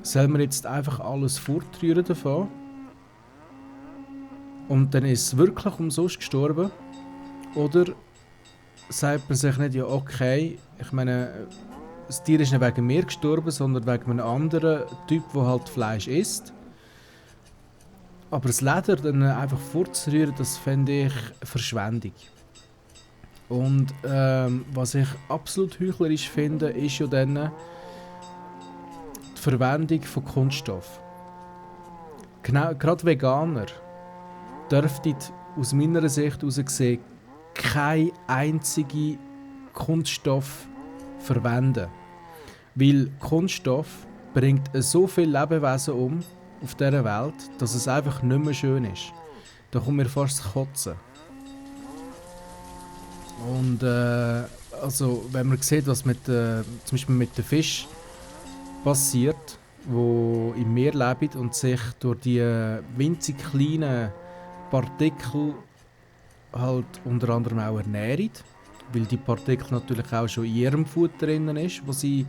sollen wir jetzt einfach alles fortrühren davon? Und dann ist es wirklich umsonst gestorben? Oder sagt man sich nicht, ja okay, ich meine, das Tier ist nicht wegen mir gestorben, sondern wegen einem anderen Typ, der halt Fleisch isst. Aber das Leder dann einfach vorzurühren, das fände ich Verschwendung. Und was ich absolut heuchlerisch finde, ist ja dann die Verwendung von Kunststoff. Genau, gerade Veganer dürften aus meiner Sicht heraus gesehen keinen einzigen Kunststoff verwenden. Weil Kunststoff bringt so viele Lebewesen um auf dieser Welt, dass es einfach nicht mehr schön ist. Da kommt mir fast das Kotzen. Und also, wenn man sieht, was mit, zum Beispiel mit den Fischen passiert, die im Meer leben und sich durch die winzig kleinen Partikel halt unter anderem auch ernähren, weil die Partikel natürlich auch schon in ihrem Futter drin ist, wo sie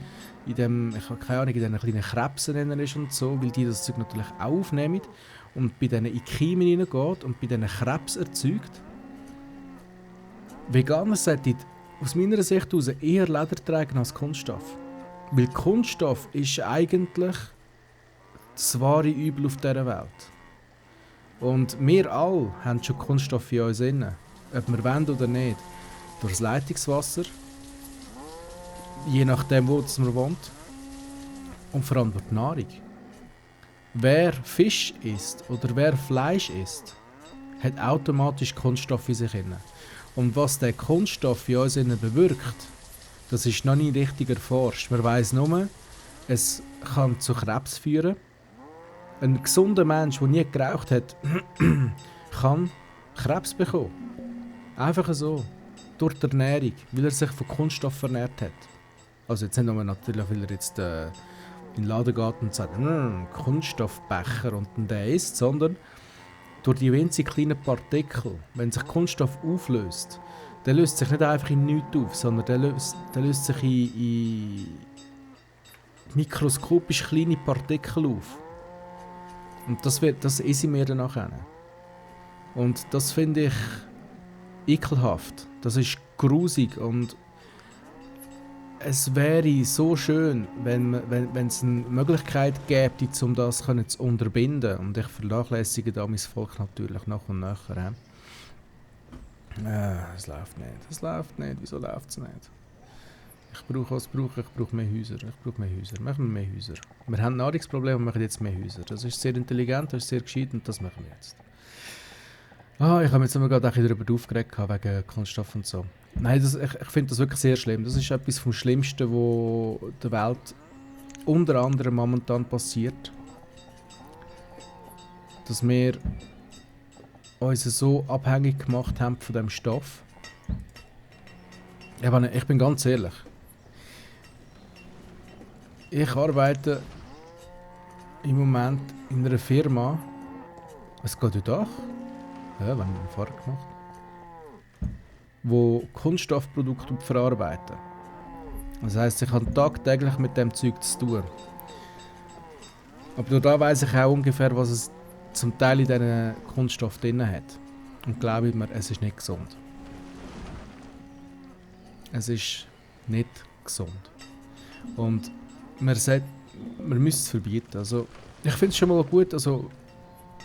in dem, ich habe keine Ahnung, in diesen kleinen Krebsen drin ist und so, weil die das Zeug natürlich auch aufnehmen und bei denen in die Kiemen hineingeht und bei diesen Krebs erzeugt. Veganer sollten aus meiner Sicht aus eher Leder tragen als Kunststoff. Weil Kunststoff ist eigentlich das wahre Übel auf dieser Welt. Und wir alle haben schon Kunststoff in uns drin, ob wir wollen oder nicht. Durch das Leitungswasser, je nachdem wo man wohnt, und vor allem durch die Nahrung. Wer Fisch isst oder wer Fleisch isst, hat automatisch Kunststoff in sich drin. Und was der Kunststoff in uns bewirkt, das ist noch nicht richtig erforscht. Man weiss nur, es kann zu Krebs führen. Ein gesunder Mensch, der nie geraucht hat, kann Krebs bekommen. Einfach so. Durch die Ernährung, weil er sich von Kunststoff ernährt hat. Also jetzt nicht nur natürlich, weil er jetzt in den Laden geht und sagt, Kunststoffbecher und der isst, sondern durch die winzig kleinen Partikel, wenn sich Kunststoff auflöst, der löst sich nicht einfach in nichts auf, sondern der löst sich in mikroskopisch kleine Partikel auf. Und das esse ich mir dann nachher. Und das finde ich ekelhaft. Das ist grusig und es wäre so schön, wenn es eine Möglichkeit gäbe, um das zu unterbinden. Und ich vernachlässige da mein Volk natürlich nach und nach. Es läuft nicht. Es läuft nicht. Wieso läuft es nicht? Ich brauche mehr Häuser. Machen wir mehr Häuser. Wir haben Nahrungsprobleme und machen jetzt mehr Häuser. Das ist sehr intelligent, das ist sehr gescheit und das machen wir jetzt. Ich habe mich jetzt gerade darüber aufgeregt wegen Kunststoff und so. Nein, ich finde das wirklich sehr schlimm. Das ist etwas vom Schlimmsten, was der Welt unter anderem momentan passiert. Dass wir uns so abhängig gemacht haben von diesem Stoff. Ich bin ganz ehrlich. Ich arbeite im Moment in einer Firma. Es geht ja doch. Ja, wenn ich einen Fahrer gemacht, wo Kunststoffprodukte verarbeiten. Das heisst, ich habe tagtäglich mit dem Zeug zu tun. Aber da weiss ich auch ungefähr, was es zum Teil in diesen Kunststoff drin hat. Und glaube mir, es ist nicht gesund. Es ist nicht gesund. Und man müsste es verbieten. Also, ich finde es schon mal gut. Also,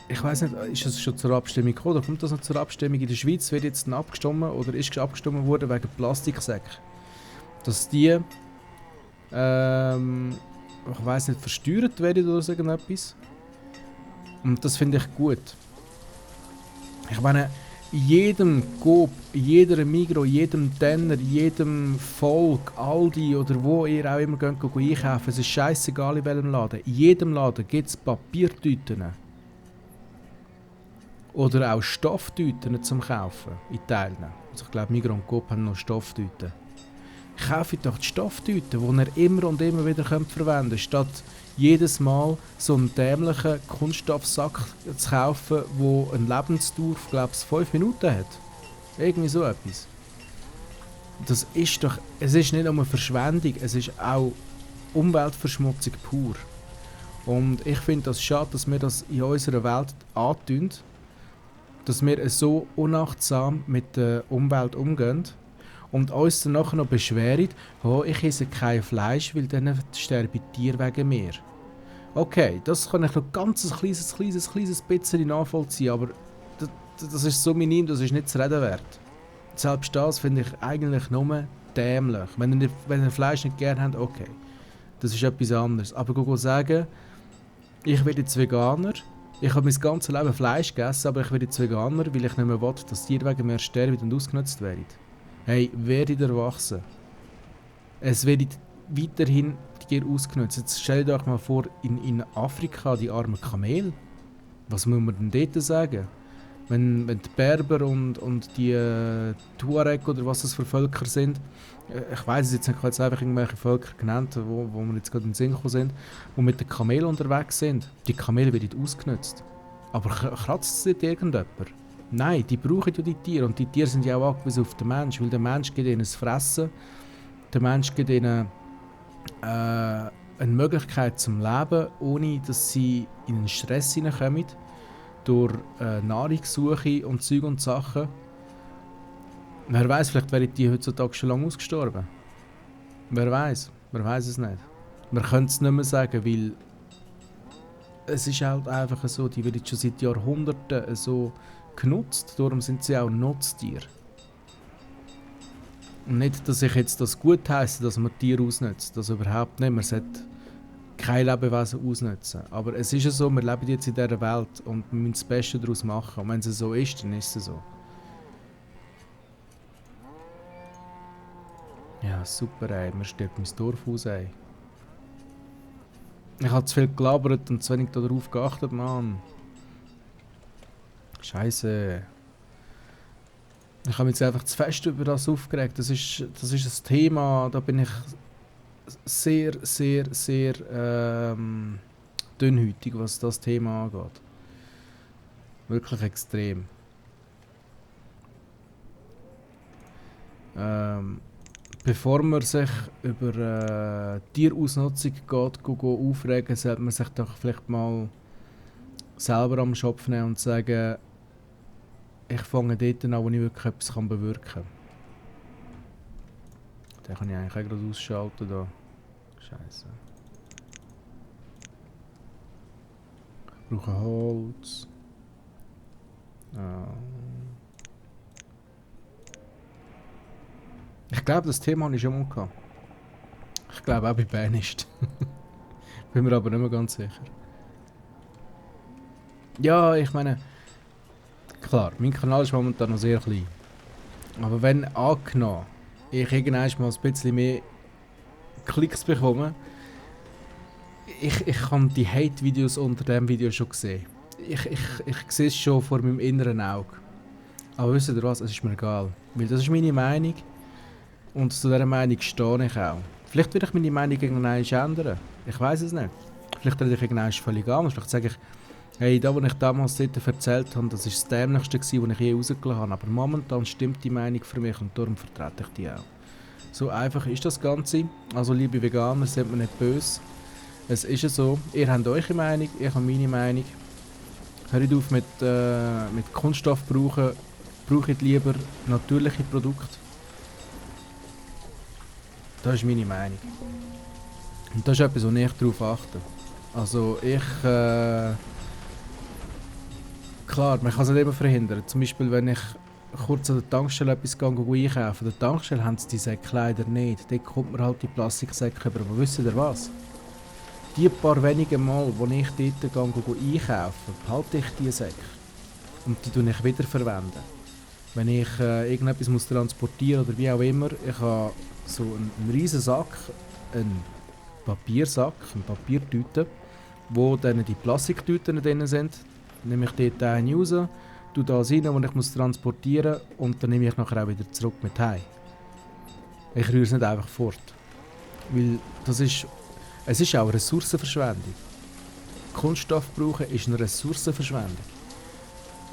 ich weiss nicht, ist es schon zur Abstimmung gekommen? Oder kommt das noch zur Abstimmung? In der Schweiz wird jetzt abgestimmt oder ist abgestimmt worden wegen Plastiksäcken. Dass die, ich weiss nicht, versteuert werden oder so irgendetwas. Und das finde ich gut. Ich meine, in jedem Coop, in jeder Migros, jedem Tenner, jedem Volk, Aldi oder wo ihr auch immer geht einkaufen, es ist scheissegal in welchem Laden. In jedem Laden gibt es Papiertüten. Oder auch Stofftüten zum Kaufen in Teilen. Also ich glaube, Migros und Coop haben noch Stofftüten. Kauft doch die Stofftüten, die ihr immer und immer wieder verwenden könnt, statt jedes Mal so einen dämlichen Kunststoffsack zu kaufen, der eine Lebensdauer von, glaube ich, 5 Minuten hat. Irgendwie so etwas. Das ist doch, es ist nicht nur eine Verschwendung, es ist auch Umweltverschmutzung pur. Und ich finde das schade, dass wir das in unserer Welt antun, dass wir so unachtsam mit der Umwelt umgehen und uns dann nachher noch beschweren, oh, ich esse kein Fleisch, weil dann sterben Tiere wegen mir. Okay, das kann ich noch ganz ein kleines bisschen nachvollziehen, aber das ist so minim, das ist nicht zu reden wert. Selbst das finde ich eigentlich nur dämlich. Wenn ihr Fleisch nicht gerne habt, okay. Das ist etwas anderes. Aber go sagen, ich werde jetzt Veganer. Ich habe mein ganzes Leben Fleisch gegessen, aber ich werde jetzt Veganer, weil ich nicht mehr will, dass Tiere wegen mir sterben und ausgenutzt werden. Hey, werdet erwachsen. Es werden weiterhin Tiere ausgenutzt. Jetzt stellt euch mal vor, in Afrika, die armen Kamele. Was muss man denn dort sagen? Wenn die Berber und die Tuareg oder was das für Völker sind, ich weiß es jetzt nicht, ich habe jetzt einfach irgendwelche Völker genannt, wo wir jetzt gerade in den Sinn gekommen sind, die mit den Kamelen unterwegs sind. Die Kamele werden ausgenutzt. Aber kratzt es nicht irgendjemand? Nein, die brauchen ja die Tiere und die Tiere sind ja auch angewiesen auf den Menschen, weil der Mensch gibt ihnen das Fressen, der Mensch gibt ihnen eine Möglichkeit zum Leben, ohne dass sie in einen Stress hineinkommen durch Nahrungssuche und Zeug und Sachen. Wer weiß, vielleicht wären die heutzutage schon lange ausgestorben. Wer weiß es nicht. Wir können es nicht mehr sagen, weil es ist halt einfach so, die werden schon seit Jahrhunderten so genutzt, darum sind sie auch Nutztiere. Und nicht, dass ich jetzt das gut heisse, dass man Tiere ausnutzt, das überhaupt nicht. Man sollte kein Lebewesen ausnutzen. Aber es ist ja so, wir leben jetzt in dieser Welt und wir müssen das Beste daraus machen. Und wenn es so ist, dann ist es so. Ja, super, ey. Mir stirbt mein Dorf aus, ey. Ich habe zu viel gelabert und zu wenig darauf geachtet, Mann. Scheiße. Ich habe mich jetzt einfach zu fest über das aufgeregt. Das ist ein Thema, da bin ich sehr dünnhäutig, was das Thema angeht. Wirklich extrem. Bevor man sich über Tierausnutzung geht, aufregen, sollte man sich doch vielleicht mal selber am Schopf nehmen und sagen, ich fange dort an, wo ich wirklich etwas bewirken kann. Den kann ich eigentlich auch gerade ausschalten da. Scheiße. Ich brauche Holz. Ich glaube, das Thema habe ich schon mal gehabt. Ich glaube auch bei Banished. Bin mir aber nicht mehr ganz sicher. Ja, ich meine, klar, mein Kanal ist momentan noch sehr klein. Aber wenn angenommen, ich irgendwann mal ein bisschen mehr Klicks bekomme, ich habe die Hate-Videos unter diesem Video schon gesehen. Ich sehe es schon vor meinem inneren Auge. Aber wisst ihr was, es ist mir egal. Weil das ist meine Meinung. Und zu dieser Meinung stehe ich auch. Vielleicht werde ich meine Meinung irgendwann ändern. Ich weiß es nicht. Vielleicht rede ich irgendwann völlig anders. Vielleicht sage ich, hey, das, was ich damals dort erzählt habe, das war das Dämlichste, was ich je rausgelassen habe. Aber momentan stimmt die Meinung für mich und darum vertrete ich die auch. So einfach ist das Ganze. Also liebe Veganer, seid mir nicht böse. Es ist ja so, ihr habt eure Meinung, ich habe meine Meinung. Hört auf mit Kunststoff brauchen. Braucht lieber natürliche Produkte. Das ist meine Meinung. Und das ist etwas, wo ich darauf achte. Also klar, man kann es nicht immer verhindern. Zum Beispiel, wenn ich kurz an der Tankstelle etwas einkaufe. An der Tankstelle haben sie die Säcke leider nicht. Dort kommt man halt die Plastiksäcke über. Aber wisst ihr was? Die paar wenige Mal, wo ich dort einkaufe, behalte ich diese Säcke. Und die verwende ich wiederverwenden. Wenn ich irgendetwas muss transportieren oder wie auch immer, ich habe so einen riesen Sack, einen Papiersack, eine Papiertüte, wo dann die Plastiktüten drin sind. Dann nehme ich dort eine raus, tue das rein, was ich muss transportieren muss und dann nehme ich nachher auch wieder zurück mit heim. Ich rühre es nicht einfach fort. Weil es ist auch Ressourcenverschwendung. Kunststoff brauchen ist eine Ressourcenverschwendung.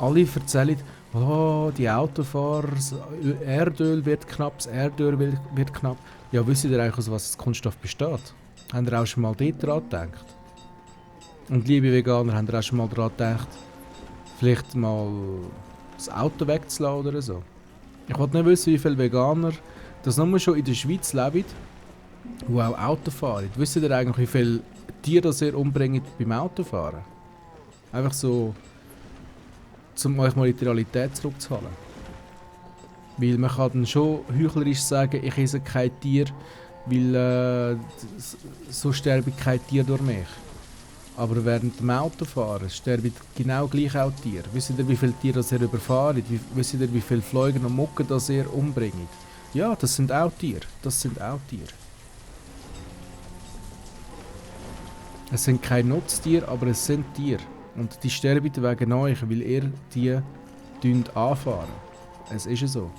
Alle erzählen, oh, die Autofahrer, das Erdöl wird knapp, das Erdöl wird knapp. Ja, wisst ihr eigentlich, aus was das Kunststoff besteht? Habt ihr auch schon mal dort dran gedacht? Und liebe Veganer, habt ihr auch schon mal daran gedacht, vielleicht mal das Auto wegzulassen oder so? Ich wollte nicht wissen, wie viele Veganer das nur schon in der Schweiz leben, die auch Auto fahren. Wisst ihr eigentlich, wie viele Tiere, das ihr umbringt beim Autofahren? Einfach so, um euch mal in die Realität zurückzuholen. Weil man kann dann schon heuchlerisch sagen, ich esse kein Tier, weil so sterbe kein Tier durch mich. Aber während dem Autofahren sterben genau gleich auch Tiere. Wisst ihr, wie viele Tiere das ihr überfahrt? Wisst ihr, wie viele Fliegen und Mucken das ihr umbringt? Ja, das sind auch Tiere. Das sind auch Tiere. Es sind keine Nutztiere, aber es sind Tiere. Und die sterben wegen euch, weil ihr die anfahren. Es ist ja so.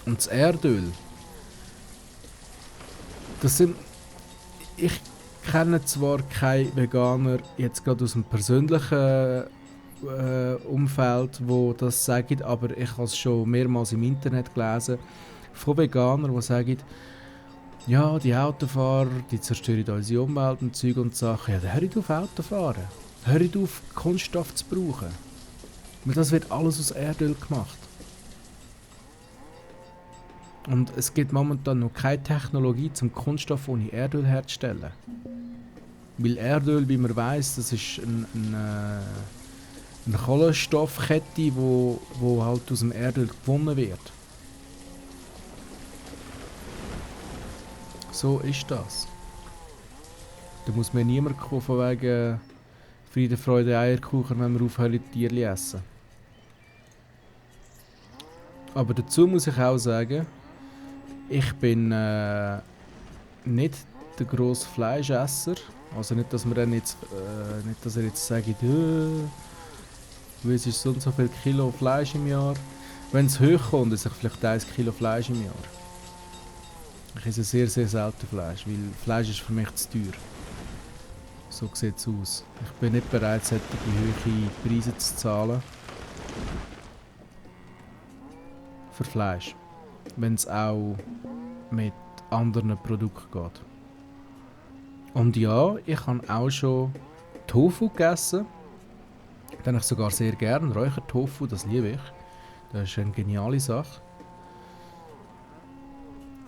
Und das Erdöl, das sind... Ich kenne zwar keine Veganer, jetzt gerade aus dem persönlichen Umfeld, wo das sagen, aber ich habe es schon mehrmals im Internet gelesen, von Veganern, die sagen, ja, die Autofahrer, die zerstören unsere Umwelt und Zeug und Sachen. Ja, dann hör auf Autofahren. Hör auf, Kunststoff zu brauchen. Weil das wird alles aus Erdöl gemacht. Und es gibt momentan noch keine Technologie, zum Kunststoff ohne Erdöl herzustellen. Weil Erdöl, wie man weiss, das ist eine Kohlenstoffkette, wo halt aus dem Erdöl gewonnen wird. So ist das. Da muss mir niemand kommen von wegen Friede, Freude, Eierkuchen, wenn wir aufhören, Tierli essen. Aber dazu muss ich auch sagen, ich bin nicht der grosse Fleischesser. Also nicht, dass wir dann jetzt, nicht, dass er jetzt sagt, es ist so und so viel Kilo Fleisch im Jahr. Wenn es hoch kommt, ist es vielleicht 1 Kilo Fleisch im Jahr. Ich esse sehr, sehr selten Fleisch, weil Fleisch ist für mich zu teuer. So sieht es aus. Ich bin nicht bereit, solche hohe Preise zu zahlen. Für Fleisch. Wenn es auch mit anderen Produkten geht. Und ja, ich habe auch schon Tofu gegessen. Den habe ich sogar sehr gern. Räuchertofu, das liebe ich. Das ist eine geniale Sache.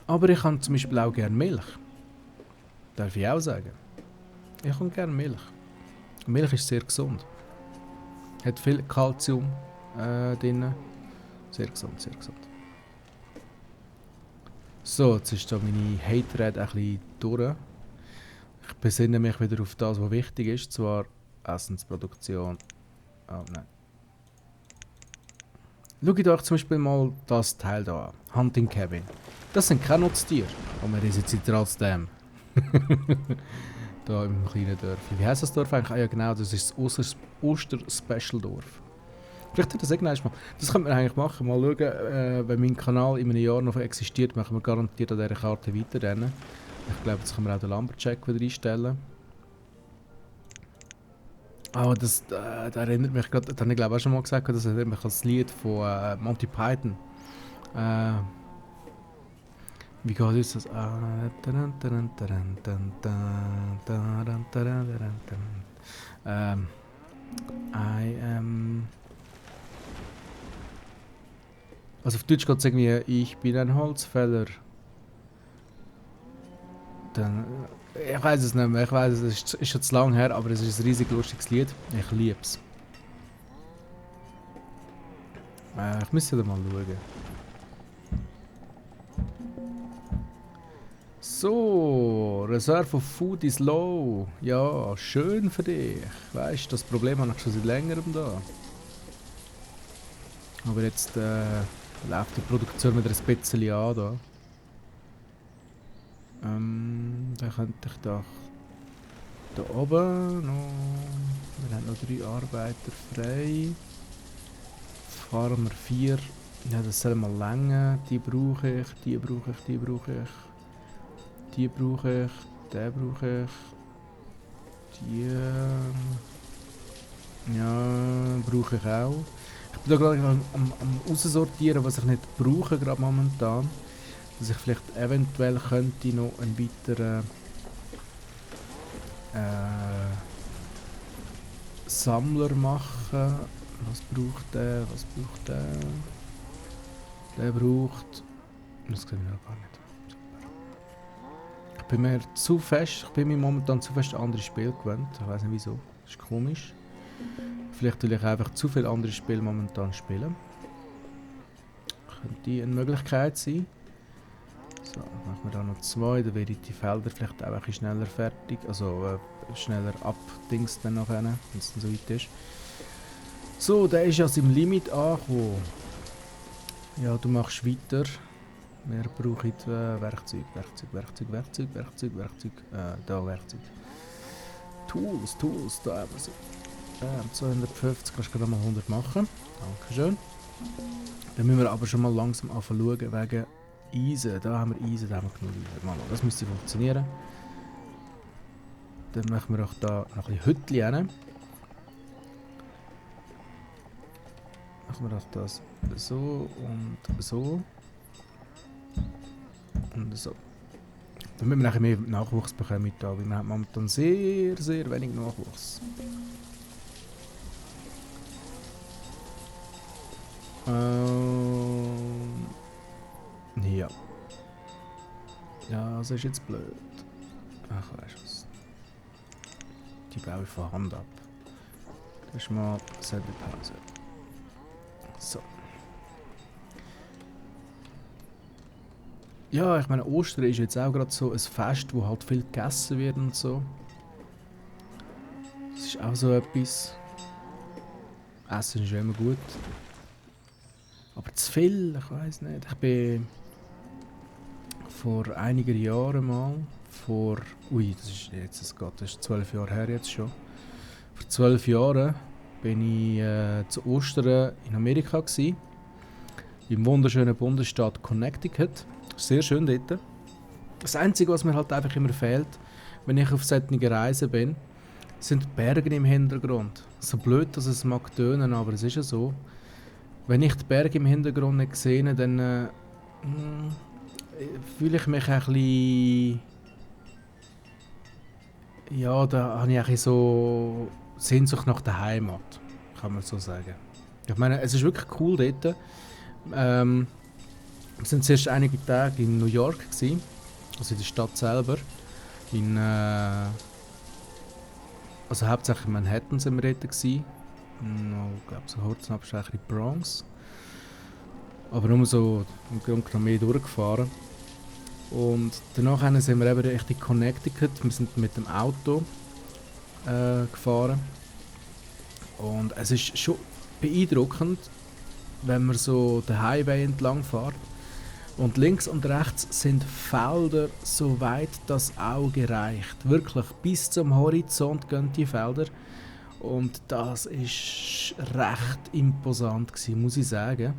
Aber ich habe zum Beispiel auch gerne Milch. Darf ich auch sagen. Ich habe gerne Milch. Milch ist sehr gesund. Hat viel Kalzium drin. Sehr gesund, sehr gesund. So, jetzt ist da meine Hate-Rede ein bisschen durch. Ich besinne mich wieder auf das, was wichtig ist, zwar Essensproduktion. Oh nein. Schaut euch zum Beispiel mal das Teil hier an. Hunting Cabin. Das sind keine Nutztiere. Und wir sind sie trotzdem. Da im kleinen Dörfchen. Wie heisst das Dorf eigentlich? Ah ja genau, das ist das Oster-Special-Dorf. Vielleicht hat das irgendwann mal. Das könnte man eigentlich machen. Mal schauen, wenn mein Kanal in einem Jahr noch existiert, machen wir garantiert an dieser Karte weiterrennen. Ich glaube, jetzt können wir auch den Lumberjack wieder einstellen. Oh, das erinnert mich gerade, das habe ich glaube auch schon mal gesagt, das erinnert mich an das Lied von Monty Python. Wie geht das? I am... Also auf Deutsch geht es irgendwie, ich bin ein Holzfäller. Dann, ich weiß es nicht mehr, ich weiß es ist schon zu lang her, aber es ist ein riesig lustiges Lied. Ich liebe es. Ich müsste da mal schauen. So, Reserve of Food is low. Ja, schön für dich. Weißt du, das Problem habe ich schon seit längerem da. Aber jetzt läuft die Produktion wieder ein bisschen an da. Dann könnte ich da oben noch... Wir haben noch 3 Arbeiter frei. Fahren wir 4. Ja, das soll mal länger. Die brauche ich, die brauche ich, die brauche ich. Die brauche ich, den brauche ich. Die... ja, brauche ich auch. Ich bin da gerade am aussortieren, was ich nicht brauche gerade momentan. Dass ich vielleicht eventuell könnte noch einen weiteren Sammler machen. Was braucht der? Was braucht der? Der braucht... Das sehen wir noch gar nicht. Super. Ich bin mir momentan zu fest an andere Spiele gewöhnt. Ich weiß nicht wieso. Das ist komisch. Vielleicht will ich einfach zu viele andere Spiele momentan spielen. Könnte eine Möglichkeit sein. So, dann machen wir da noch 2, dann werde ich die Felder vielleicht auch ein bisschen schneller fertig, also schneller abdings dann nachher, wenn es dann so weit ist. So, der ist ja seinem Limit angekommen. Ja, du machst weiter. Wir brauchen Werkzeug. Da Werkzeug. Tools, da haben wir sie. 250, kannst du gerade mal 100 machen. Dankeschön. Dann müssen wir aber schon mal langsam anfangen schauen wegen Eisen. Da haben wir Eisen, da haben wir genug Eisen. Das müsste funktionieren. Dann machen wir auch da noch ein bisschen Hütchen rein. Machen wir auch das so und so. Und so. Damit wir nachher mehr Nachwuchs bekommen, weil wir haben momentan sehr, sehr wenig Nachwuchs. Ja. Ja, das ist jetzt blöd. Ach, weißt du was. Die baue ich von Hand ab. Das ist mal Sendepause. So. Ja, ich meine, Ostern ist jetzt auch gerade so ein Fest, wo halt viel gegessen wird und so. Das ist auch so etwas. Essen ist ja immer gut. Aber zu viel, ich weiß nicht. Ich bin vor einigen Jahren mal, das ist 12 Jahre her jetzt schon. Vor 12 Jahren bin ich zu Ostern in Amerika gsi, im wunderschönen Bundesstaat Connecticut. Sehr schön dort. Das Einzige, was mir halt einfach immer fehlt, wenn ich auf solchen Reisen bin, sind die Berge im Hintergrund. So blöd, dass es mag tönen, aber es ist ja so. Wenn ich die Berge im Hintergrund nicht sehe, dann fühle ich mich ein bisschen... Ja, da habe ich ein bisschen so Sehnsucht nach der Heimat, kann man so sagen. Ich meine, es ist wirklich cool dort. Wir sind zuerst einige Tage in New York gewesen, also in der Stadt selber. Also hauptsächlich in Manhattan sind wir dort gewesen. Ich glaube so kurz Abstecher in die Bronx. Aber nur so im Grunde genommen mehr durchgefahren. Und danach sind wir eben Richtung Connecticut. Wir sind mit dem Auto gefahren. Und es ist schon beeindruckend, wenn man so den Highway entlang fährt. Und links und rechts sind Felder, so weit das Auge reicht. Wirklich, bis zum Horizont gehen die Felder. Und das war recht imposant gewesen, muss ich sagen.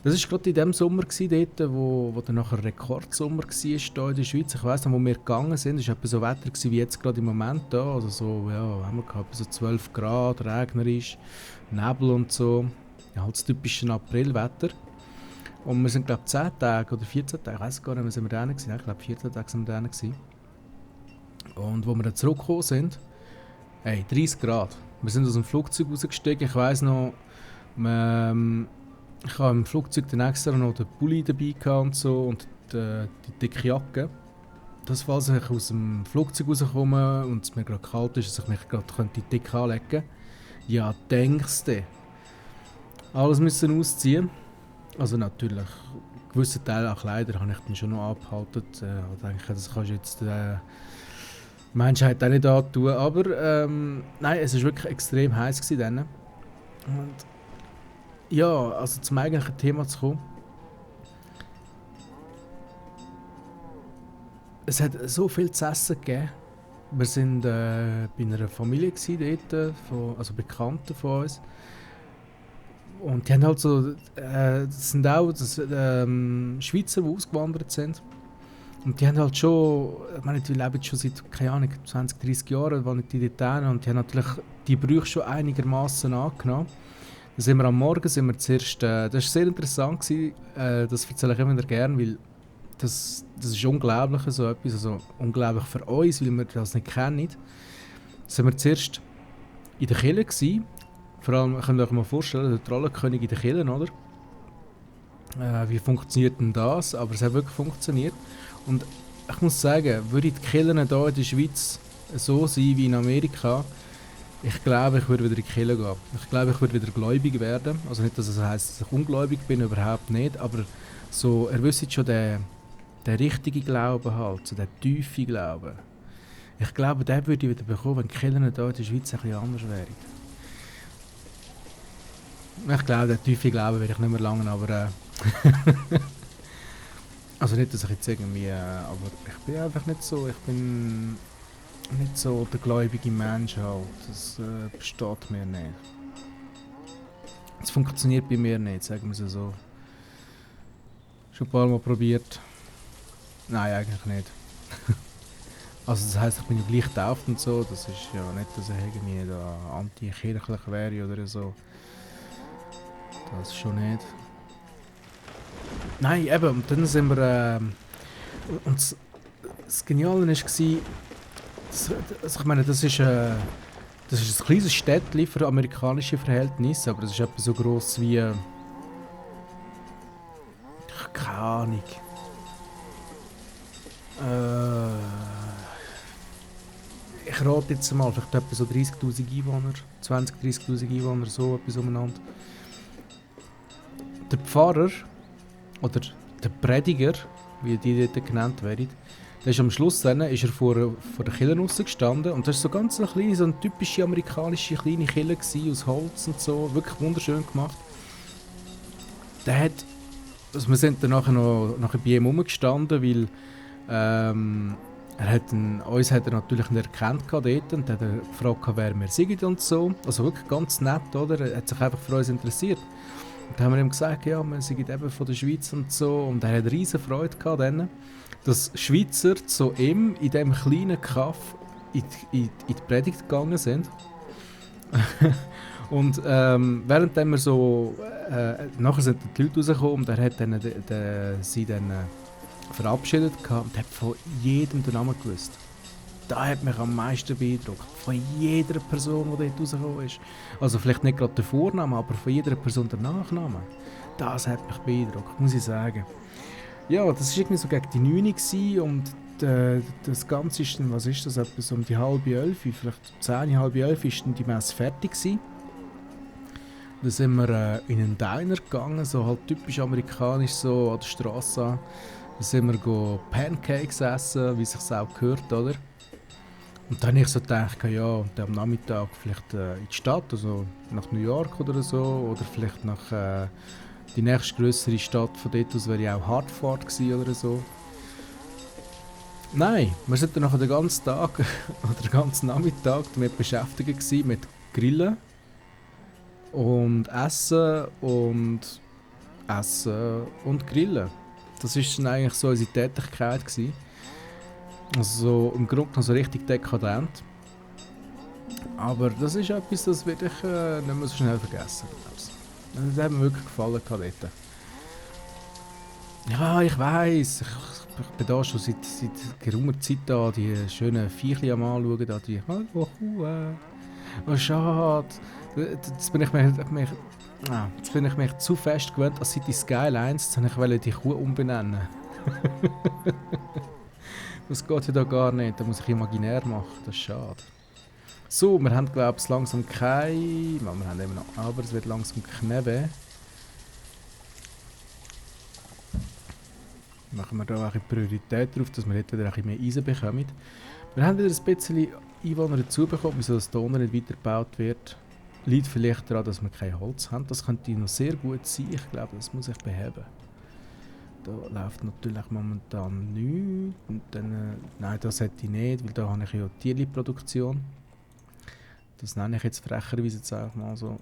Das war gerade in dem Sommer gewesen, dort, wo dann nachher Rekordsommer war hier in der Schweiz. Ich weiss noch, wo wir gegangen sind, es war etwa so Wetter gewesen, wie jetzt gerade im Moment da. Also so, ja, haben wir gehabt, so 12 Grad, regnerisch, Nebel und so. Ja, halt das typische Aprilwetter. Und wir sind, glaube ich, 10 Tage oder 14 Tage, ich weiss gar nicht, sind wir da gewesen. Ich glaube, 14 Tage sind wir da gewesen. Und wo wir dann zurückgekommen sind, 30 Grad. Wir sind aus dem Flugzeug rausgestiegen. Ich weiss noch, ich habe im Flugzeug dann extra noch den Pulli dabei und so und die dicke Jacke. Das, falls ich aus dem Flugzeug rauskomme und es mir gerade kalt ist, dass ich mich gerade dick anlegen könnte. Ja, denkst du. Alles müssen ausziehen. Also natürlich, einen gewissen Teil an Kleider habe ich dann schon noch abgehalten. Ich denke, das kannst du jetzt der Menschheit auch nicht antun. Aber nein, es war wirklich extrem heiß dann. Und ja, also zum eigentlichen Thema zu kommen. Es hat so viel zu essen gegeben. Wir waren bei einer Familie dort, also Bekannten von uns. Und die haben halt so, das sind auch Schweizer, die ausgewandert sind. Und die haben halt schon, ich meine, die leben schon seit, keine Ahnung, 20, 30 Jahren, waren die dort hin. Und die haben natürlich die Brüche schon einigermaßen angenommen. Dann sind wir am Morgen, zuerst, das war sehr interessant gewesen, das erzähle ich immer wieder gerne, weil das ist unglaublich, so etwas, also unglaublich für uns, weil wir das nicht kennen. Sind wir zuerst in der Kirche gewesen. Vor allem, könnt ihr euch mal vorstellen, der Trollenkönig in der Kirche, oder? Wie funktioniert denn das? Aber es hat wirklich funktioniert. Und ich muss sagen, würde die Kirchen hier in der Schweiz so sein wie in Amerika, ich glaube, ich würde wieder in die Kirche gehen. Ich glaube, ich würde wieder gläubig werden. Also nicht, dass es heisst, dass ich ungläubig bin, überhaupt nicht, aber so, ihr wisst schon, der richtige Glaube halt, so der tiefe Glaube. Ich glaube, den würde ich wieder bekommen, wenn die Kirchen hier in der Schweiz ein bisschen anders wären. Ich glaube, der tiefe Glaube werde ich nicht mehr lange, aber also nicht, dass ich jetzt irgendwie, aber ich bin einfach nicht so, ich bin nicht so der gläubige Mensch halt. Das besteht mir nicht. Es funktioniert bei mir nicht, sagen wir es so. Schon ein paar Mal probiert. Nein, eigentlich nicht. Also das heisst, ich bin ja gleich getauft und so. Das ist ja nicht, dass ich irgendwie da anti-kirchlich wäre oder so. Das schon nicht. Nein, eben, und dann sind wir, und das Geniale war, also ich meine, das ist ein kleines Städtchen für amerikanische Verhältnisse, aber das ist etwa so gross wie, keine Ahnung. Ich rate jetzt mal, vielleicht etwa so 30'000 Einwohner, 20'000, 30'000 Einwohner, so etwas umeinander. Der Pfarrer, oder der Prediger, wie die dort genannt werden, der ist am Schluss dann, ist er vor der Kirche rausgestanden und das war so ganz eine kleine, so eine typische amerikanische kleine Kirche gewesen, aus Holz und so, wirklich wunderschön gemacht. Der hat, also wir sind dann nachher bei ihm rumgestanden, weil uns hat er natürlich nicht erkannt dort und dann hat er gefragt, wer wir sind und so. Also wirklich ganz nett, oder? Er hat sich einfach für uns interessiert. Und dann haben wir ihm gesagt, ja, wir sind eben von der Schweiz und so. Und er hat riesen Freude gehabt dann, dass Schweizer zu ihm in diesem kleinen Kaff in die Predigt gegangen sind. Und während wir so, nachher sind die Leute rausgekommen und er hat dann, sie dann verabschiedet und hat von jedem den Namen gewusst. Das hat mich am meisten beeindruckt. Von jeder Person, die dort rausgekommen ist. Also vielleicht nicht gerade der Vorname, aber von jeder Person der Nachname. Das hat mich beeindruckt, muss ich sagen. Ja, das war irgendwie so gegen die 9 gewesen und das Ganze ist dann, was ist das, etwa so um die 10:30, vielleicht 10, halb 11 ist dann die Messe fertig gewesen. Dann sind wir in einen Diner gegangen, so halt typisch amerikanisch, so an der Straße. Dann sind wir Pancakes essen, wie es sich auch gehört, oder? Und dann habe ich so gedacht, ja, und am Nachmittag vielleicht in die Stadt, also nach New York oder so, oder vielleicht nach die nächste grössere Stadt von dort aus wäre ja auch Hartford gewesen oder so. Nein, wir sind dann nachher den ganzen Tag oder den ganzen Nachmittag damit beschäftigt gewesen, mit Grillen und Essen und Grillen. Das war dann eigentlich so unsere Tätigkeit gewesen. Also im Grunde genommen so richtig dekadent. Aber das ist etwas, das werde ich nicht mehr so schnell vergessen. Das hat mir wirklich gefallen dort. Ja, ich weiss. Ich bin da schon seit geraumer Zeit da, die schönen Viechli am anschauen, da die «Hallo Kuh». Oh, schade. Jetzt bin ich mich zu fest gewöhnt an City Skylines, jetzt wollte ich die Kuh umbenennen. Das geht ja da gar nicht, da muss ich imaginär machen, das ist schade. So, wir haben glaube ich langsam kein... Wir haben immer noch, aber es wird langsam kneben. Machen wir da auch eine Priorität drauf, dass wir dort wieder ein bisschen mehr Eisen bekommen. Wir haben wieder ein bisschen Einwohner dazu bekommen, wieso das hier unten nicht weitergebaut wird. Liegt vielleicht daran, dass wir kein Holz haben. Das könnte noch sehr gut sein. Ich glaube, das muss ich beheben. Da läuft natürlich momentan nichts. Und dann, nein, das hätte ich nicht, weil da habe ich ja Tierli-Produktion. Das nenne ich jetzt frecherweise jetzt auch mal so.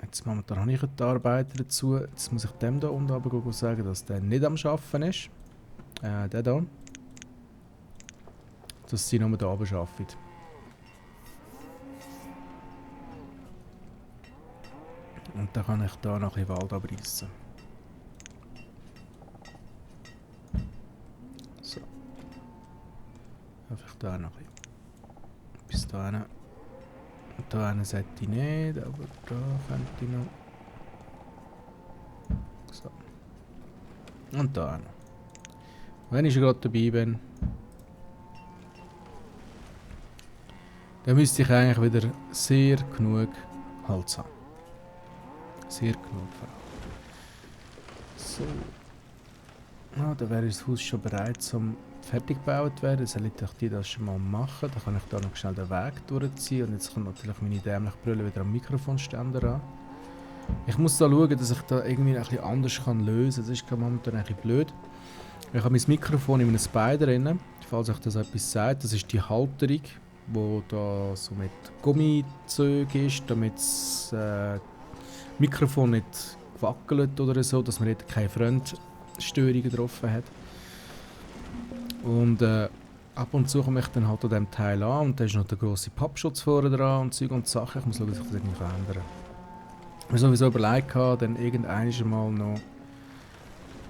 Jetzt momentan habe ich die Arbeiter dazu. Jetzt muss ich dem da unten aber sagen, dass der nicht am Arbeiten ist. Der da. Dass sie nur da oben arbeiten. Und dann kann ich da noch ein bisschen Wald abreißen. So. Einfach da noch ein bisschen. Bis dahin. Da einen sollte ich nicht, aber da könnte ich noch. So. Und da noch. Wenn ich schon gerade dabei bin, dann müsste ich eigentlich wieder sehr genug Holz haben. Sehr genug vor allem. So. Ah, da wäre das Haus schon bereit zum fertig gebaut werden. Soll ich doch die das schon mal machen? Dann kann ich da noch schnell den Weg durchziehen. Und jetzt kommt natürlich meine dämliche Brille wieder am Mikrofonständer an. Ich muss da schauen, dass ich da irgendwie ein bisschen anders kann lösen kann. Das ist momentan ein bisschen blöd. Ich habe mein Mikrofon in einem Spider drin, falls euch das etwas sagt. Das ist die Halterung, die da so mit Gummizeugs ist, damit das Mikrofon nicht gewackelt oder so, dass man nicht keine Fremdstörungen drauf hat. Und ab und zu komme ich dann halt an diesem Teil an und da ist noch der grosse Pappschutz vorne dran und Zeug und Sachen. Ich muss schauen, dass ich das irgendwie ändern. Ich habe sowieso überlegt, dann irgendwann mal noch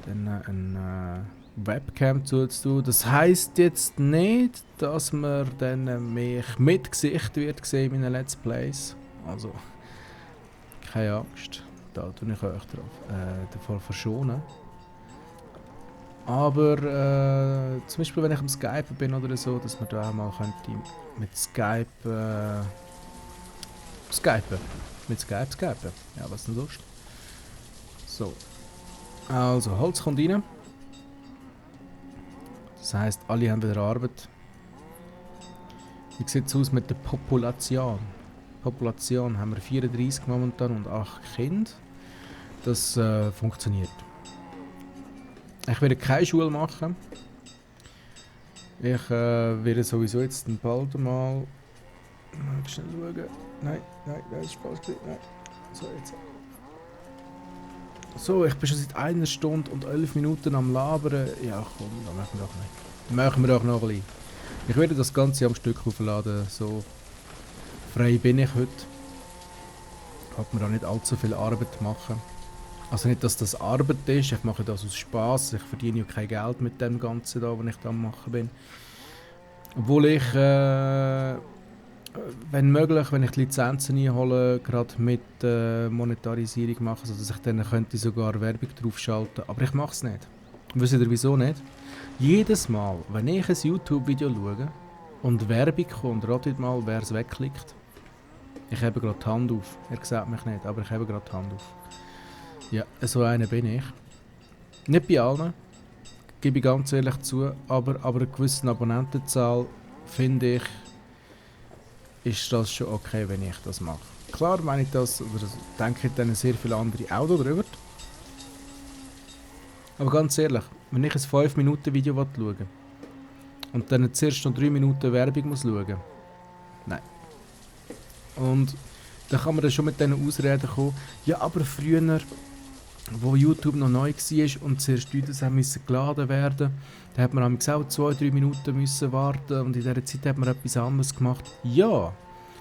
eine Webcam zuzutun. Das heisst jetzt nicht, dass man dann mich mit Gesicht wird sehen in meinen Let's Plays. Also, keine Angst. Da tue ich euch davor verschonen. Aber zum Beispiel, wenn ich am Skypen bin oder so, dass man da auch mal könnte mit Skype skypen. Mit Skype skypen. Ja, was denn Lust? So. Also, Holz kommt rein. Das heisst, alle haben wieder Arbeit. Wie sieht es aus mit der Population? Population haben wir 34 momentan und 8 Kinder. Das funktioniert. Ich werde keine Schule machen. Ich werde sowieso jetzt bald mal... Schnell schauen. Nein, das ist falsch. Nein. So, jetzt. So, ich bin schon seit 1 Stunde und 11 Minuten am Labern. Ja, komm, dann machen wir doch nicht. Machen wir doch noch ein bisschen. Ich werde das Ganze am Stück aufladen. So frei bin ich heute. Hat mir auch nicht allzu viel Arbeit machen. Also nicht, dass das Arbeit ist. Ich mache das aus Spass. Ich verdiene ja kein Geld mit dem Ganzen da, was ich da am machen bin. Obwohl ich, wenn möglich, wenn ich die Lizenzen einhole, gerade mit Monetarisierung mache, sodass ich dann könnte sogar Werbung drauf schalten. Aber ich mache es nicht. Wisst ihr wieso nicht? Jedes Mal, wenn ich ein YouTube-Video schaue und Werbung kommt, ratet mal, wer es wegklickt. Ich habe gerade die Hand auf. Er sieht mich nicht, aber ich habe gerade die Hand auf. Ja, so einer bin ich. Nicht bei allen, gebe ich ganz ehrlich zu, aber eine gewisse Abonnentenzahl, finde ich, ist das schon okay, wenn ich das mache. Klar meine ich das, oder denke ich dann sehr viele andere auch darüber. Aber ganz ehrlich, wenn ich ein 5-Minuten-Video schaue und dann zuerst noch 3 Minuten Werbung muss schauen, nein. Und dann kann man dann schon mit diesen Ausreden kommen, ja, aber früher, wo YouTube noch neu war und zuerst Videos müssen geladen werden, da hat man auch 2-3 Minuten müssen warten und in dieser Zeit hat man etwas anderes gemacht. Ja,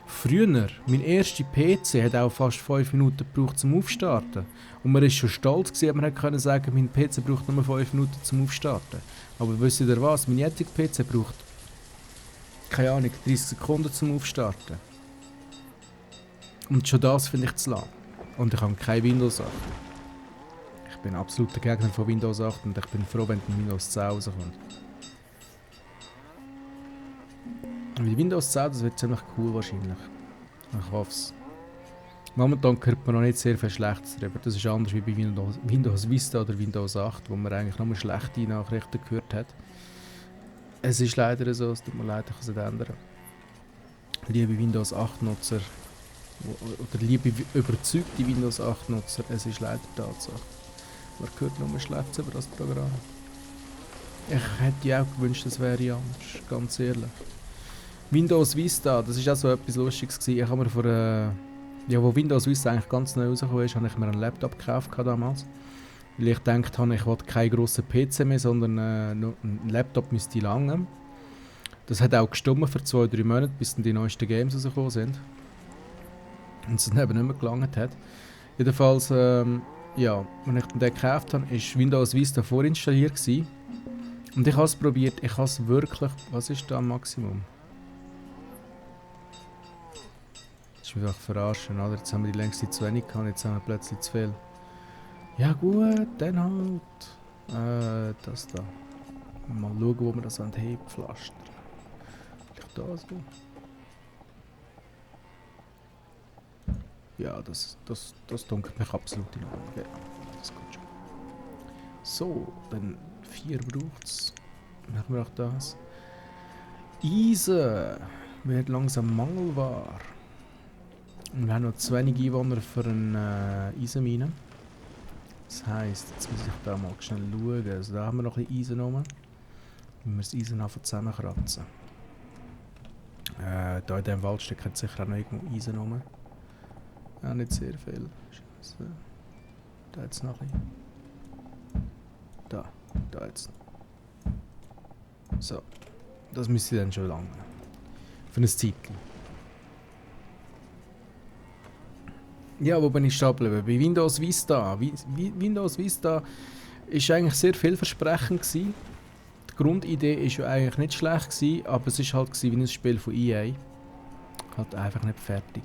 früher, mein erster PC hat auch fast 5 Minuten gebraucht zum Aufstarten. Und man war schon stolz gewesen, man konnte sagen, mein PC braucht nur 5 Minuten zum Aufstarten. Aber wisst ihr was, mein jetziger PC braucht, keine Ahnung, 30 Sekunden zum Aufstarten. Und schon das finde ich zu lang. Und ich habe kein Windows 8. Ich bin absoluter Gegner von Windows 8 und ich bin froh, wenn Windows 10 rauskommt. Mit Windows 10, das wird ziemlich cool wahrscheinlich. Ich hoffe es. Momentan hört man noch nicht sehr viel Schlechtes darüber. Das ist anders wie bei Windows Vista oder Windows 8, wo man eigentlich nur schlechte Nachrichten gehört hat. Es ist leider so, es tut mir leid, ich kann es nicht ändern. Liebe Windows 8 Nutzer, oder liebe überzeugte Windows 8 Nutzer, es ist leider Tatsache. Man hört nur Schlechtes über das Programm. Ich hätte ja auch gewünscht, es wäre anders, ganz ehrlich. Windows Vista, das war auch so etwas Lustiges gewesen. Ich habe mir wo Windows Vista eigentlich ganz neu rausgekommen ist, habe ich mir einen Laptop gekauft damals. Weil ich gedacht habe, ich wollte keinen grossen PC mehr, sondern nur ein Laptop müsste lange. Das hat auch gestimmt für 2-3 Monate, bis dann die neuesten Games rausgekommen sind. Und es dann eben nicht mehr gelangt hat. Jedenfalls, ja, als ich den gekauft habe, war Windows Vista vorinstalliert gewesen. Und ich habe es probiert, ich habe es wirklich, was ist da am Maximum? Das ist mich einfach verarschen, oder? Jetzt haben wir die längste zu wenig gehabt, jetzt haben wir plötzlich zu viel. Ja gut, dann halt. Das da. Mal schauen, wo wir das heben, Pflaster. Vielleicht da so. Ja, das dunkelt mich absolut in Ordnung. Ja, das geht schon. So, dann 4 braucht es. Machen wir auch das. Eisen wird langsam mangelbar. Und wir haben noch zu wenig Einwohner für eine Eisenmine. Das heisst, jetzt muss ich da mal schnell schauen. Also da haben wir noch ein bisschen Eisen rum. Wenn wir das Eisen einfach zusammenkratzen. Da in diesem Waldstück hat sicher auch noch irgendwo Eisen rum. Ja, nicht sehr viel. Scheiße. Da jetzt noch ein bisschen. Da jetzt. So. Das müsste dann schon lange. Für ein Zeitchen. Ja, wo bin ich stehen geblieben? Bei Windows Vista. Windows Vista war eigentlich sehr vielversprechend gewesen. Die Grundidee war ja eigentlich nicht schlecht gewesen, aber es war halt wie ein Spiel von EA. Halt einfach nicht fertig.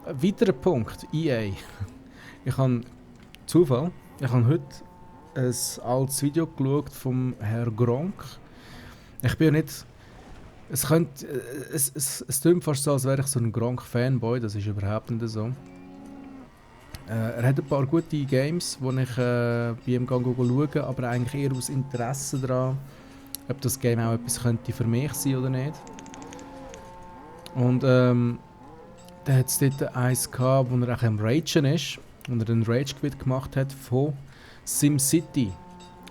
Ein weiterer Punkt, EA. Ich habe Zufall. Ich habe heute ein altes Video geschaut vom Herrn Gronk. Ich bin ja nicht... Es klingt fast so, als wäre ich so ein Gronk-Fanboy. Das ist überhaupt nicht so. Er hat ein paar gute Games, die ich bei ihm schaue, aber eigentlich eher aus Interesse daran, ob das Game auch etwas könnte für mich sein oder nicht. Und da hat es dort eins gehabt, wo er auch am Ragen ist. Und er einen Rage-Quit gemacht hat von SimCity.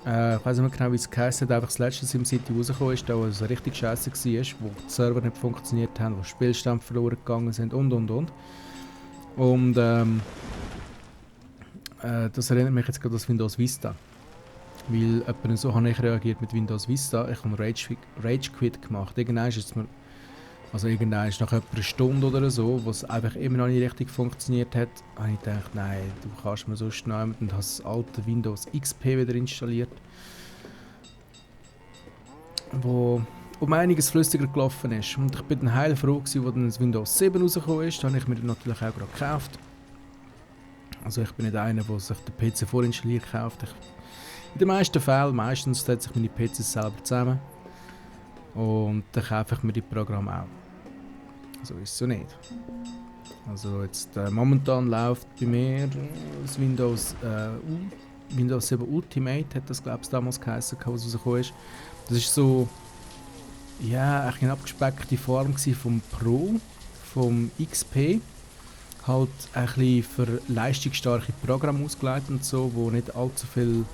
Ich weiß nicht mehr genau, wie es geheißen hat. Einfach das letzte SimCity rausgekommen ist, da wo es richtig scheiße war, wo die Server nicht funktioniert haben, wo Spielstände verloren gegangen sind und. Und das erinnert mich jetzt gerade an Windows Vista. Weil etwa so habe ich reagiert mit Windows Vista. Ich habe Rage-Quit gemacht. Irgendwann ist es mir... Also irgendwann nach etwa einer Stunde oder so, wo es einfach immer noch nicht richtig funktioniert hat, habe ich gedacht, nein, du kannst mir so schnell und habe das alte Windows XP wieder installiert. Wo um einiges flüssiger gelaufen ist. Und ich bin dann heilfroh gewesen, als dann das Windows 7 rausgekommen ist. Da habe ich mir natürlich auch gerade gekauft. Also ich bin nicht einer, der sich den PC vorinstalliert kauft. In den meisten Fällen, meistens setze ich meine PCs selber zusammen. Und dann kaufe ich mir die Programme auch. So ist es so nicht. Also jetzt momentan läuft bei mir das Windows 7 Ultimate, hat das glaube ich damals geheißen, was rausgekommen ist. Das ist so, ja, eigentlich eine abgespeckte Form vom Pro, vom XP. Halt ein bisschen für leistungsstarke Programme ausgelegt und so, wo nicht allzu viel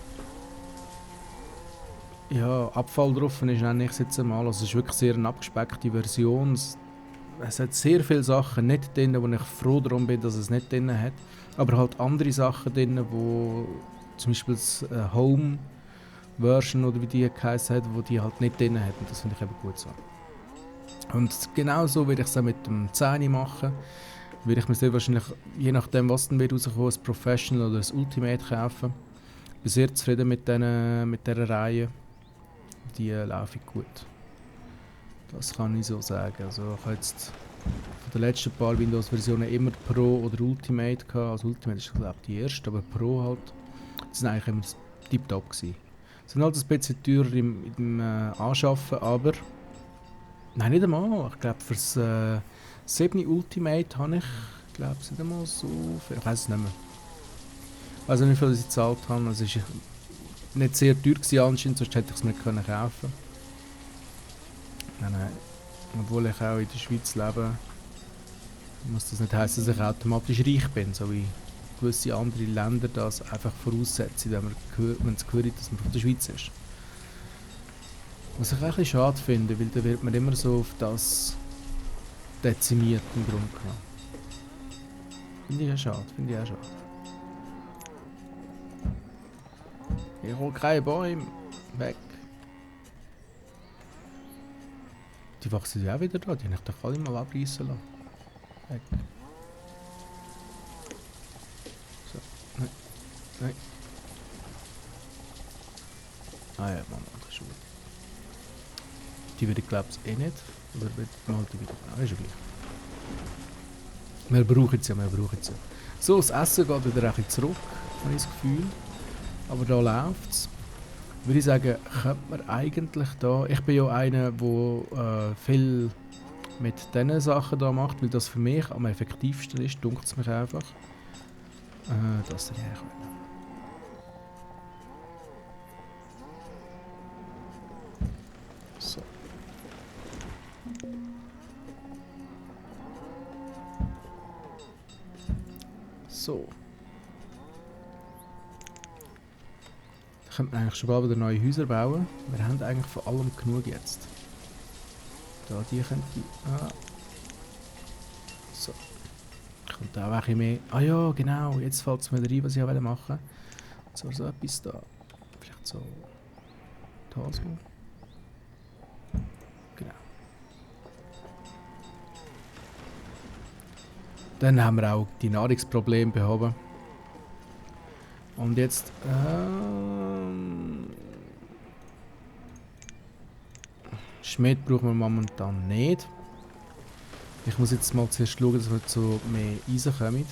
Abfall drauf ist, nenne ich es jetzt einmal. Also es ist wirklich sehr eine abgespeckte Version. Es hat sehr viele Sachen nicht drin, wo ich froh darum bin, dass es nicht drin hat. Aber halt andere Sachen drin, wo zum Beispiel das Home Version oder wie die geheißen hat, wo die halt nicht drin hat. Und das finde ich eben gut so. Und genauso werde ich es auch mit dem 10 machen. Würde ich mir sehr wahrscheinlich, je nachdem was dann wird rauskommen, ein Professional oder ein Ultimate kaufen. Ich bin sehr zufrieden mit dieser Reihe. Die laufe ich gut. Das kann ich so sagen. Also ich habe jetzt von den letzten paar Windows-Versionen immer Pro oder Ultimate gehabt. Also Ultimate ist glaube ich die erste, aber Pro halt. Das sind eigentlich immer tiptop gewesen. Sie sind halt ein bisschen teurer im Anschaffen, aber... Nein, nicht einmal. Ich glaube für das 7 Ultimate habe ich glaube nicht einmal so viel. Ich weiß es nicht mehr. Ich weiß nicht, wie viel ich gezahlt habe. Also es war nicht sehr teuer gewesen anscheinend, sonst hätte ich es nicht kaufen können. Nein. Obwohl ich auch in der Schweiz lebe, muss das nicht heißen, dass ich automatisch reich bin, so wie gewisse andere Länder das einfach voraussetzen, wenn es gehört, dass man von der Schweiz ist. Was ich ein bisschen schade finde, weil da wird man immer so auf das dezimiert im Grunde genommen. Finde ich auch schade. Ich hole keine Bäume weg. Die wachsen ja auch wieder da, die habe ich doch alle mal abreißen lassen. Weg. So, nein. Ah ja, Mann, das ist gut. Die würde ich glaube ich eh nicht. Oder wird mal die wieder... Ah, ist ja gleich. Wir brauchen es ja. So, das Essen geht wieder ein bisschen zurück, habe ich das Gefühl. Aber da läuft es. Würde ich sagen, könnte man eigentlich da... Ich bin ja einer, der viel mit diesen Sachen da macht, weil das für mich am effektivsten ist, dunkt es mich einfach. Das soll ich eigentlich wollen. So. So. Da könnte man eigentlich schon bald wieder neue Häuser bauen. Wir haben eigentlich von allem genug jetzt. Da, die könnte ich... So. Kommt da auch ein bisschen mehr... Ah ja, genau. Jetzt fällt es mir rein, was ich auch machen wollte. So etwas da. Vielleicht so... Da so. Genau. Dann haben wir auch die Nahrungsprobleme behoben. Und jetzt... Schmied brauchen wir momentan nicht. Ich muss jetzt mal zuerst schauen, dass wir zu mehr Eisen kommen.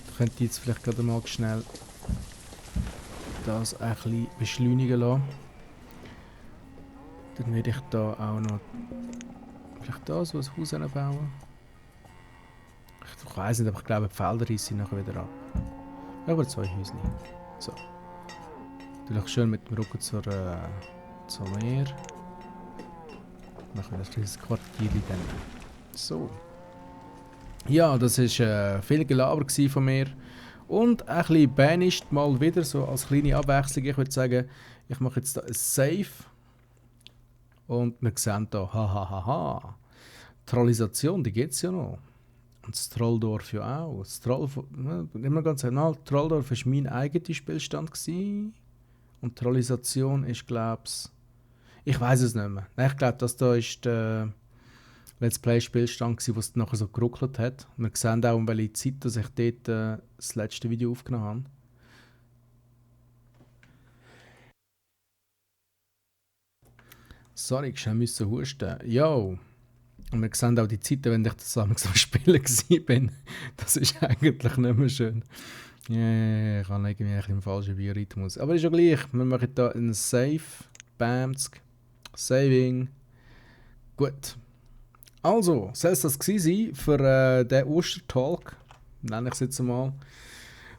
Da könnte ich jetzt vielleicht gerade mal schnell das ein bisschen beschleunigen lassen. Dann werde ich da auch noch vielleicht da so ein Haus bauen. Ich weiss nicht, aber ich glaube, die Felder reissen nachher wieder ab. Aber 2 Häuschen. So. Natürlich schön mit dem Rücken zum Meer. Machen wir das kleines Quartier dann. So. Ja, das war viel Gelaber von mir. Und ein bisschen banished mal wieder, so als kleine Abwechslung. Ich würde sagen, ich mache jetzt da ein Save. Und wir sehen hier, hahaha. Trollisation, die gibt es ja noch. Und das Trolldorf ja auch. Das immer ganz genau, Trolldorf war mein eigener Spielstand gewesen. Und Trollisation ist, glaube ich weiß es nicht mehr. Nein, ich glaube, das da ist der Let's Play Spielstand gewesen, was nachher so geruckelt hat. Wir sehen auch, um welche Zeit, dass ich dort das letzte Video aufgenommen habe. Sorry, ich musste husten. Yo! Und wir sehen auch die Zeiten, wenn ich das am Spielen war. Das ist eigentlich nicht mehr schön. Yeah, ich habe irgendwie einen falschen Biorhythmus. Aber ist ja gleich. Wir machen hier einen Save. Bamsk. Saving. Gut. Also, soll es das gewesen sein für den Ostertalk? Nenne ich es jetzt mal.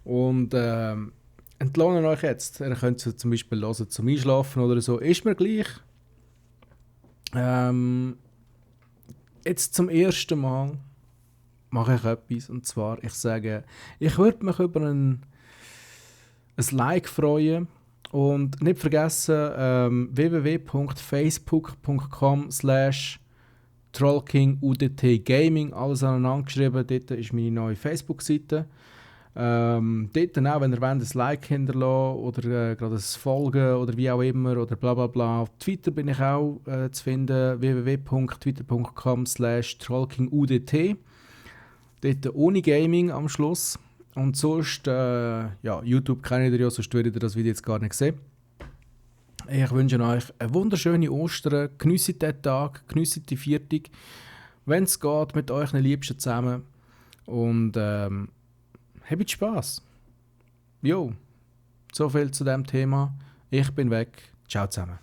Und entlohnen euch jetzt. Ihr könnt es zum Beispiel hören zum Einschlafen oder so. Ist mir gleich. Jetzt zum ersten Mal mache ich etwas. Und zwar, ich sage, ich würde mich über ein Like freuen. Und nicht vergessen, www.facebook.com/TrollkingUDT-Gaming, alles aneinander geschrieben. Dort ist meine neue Facebook-Seite. Dort auch, wenn ihr wollt, ein Like hinterlassen oder gerade ein Folgen oder wie auch immer oder bla bla bla. Auf Twitter bin ich auch zu finden, www.twitter.com/TrollkingUDT. Dort ohne Gaming am Schluss. Und sonst, ja, YouTube kennt ihr ja, sonst würdet ihr das Video jetzt gar nicht sehen. Ich wünsche euch eine wunderschöne Ostern, geniesst den Tag, geniesst die Viertig, wenn es geht, mit euren Liebsten zusammen. Und habt Spaß. Jo, so viel zu dem Thema. Ich bin weg. Ciao zusammen.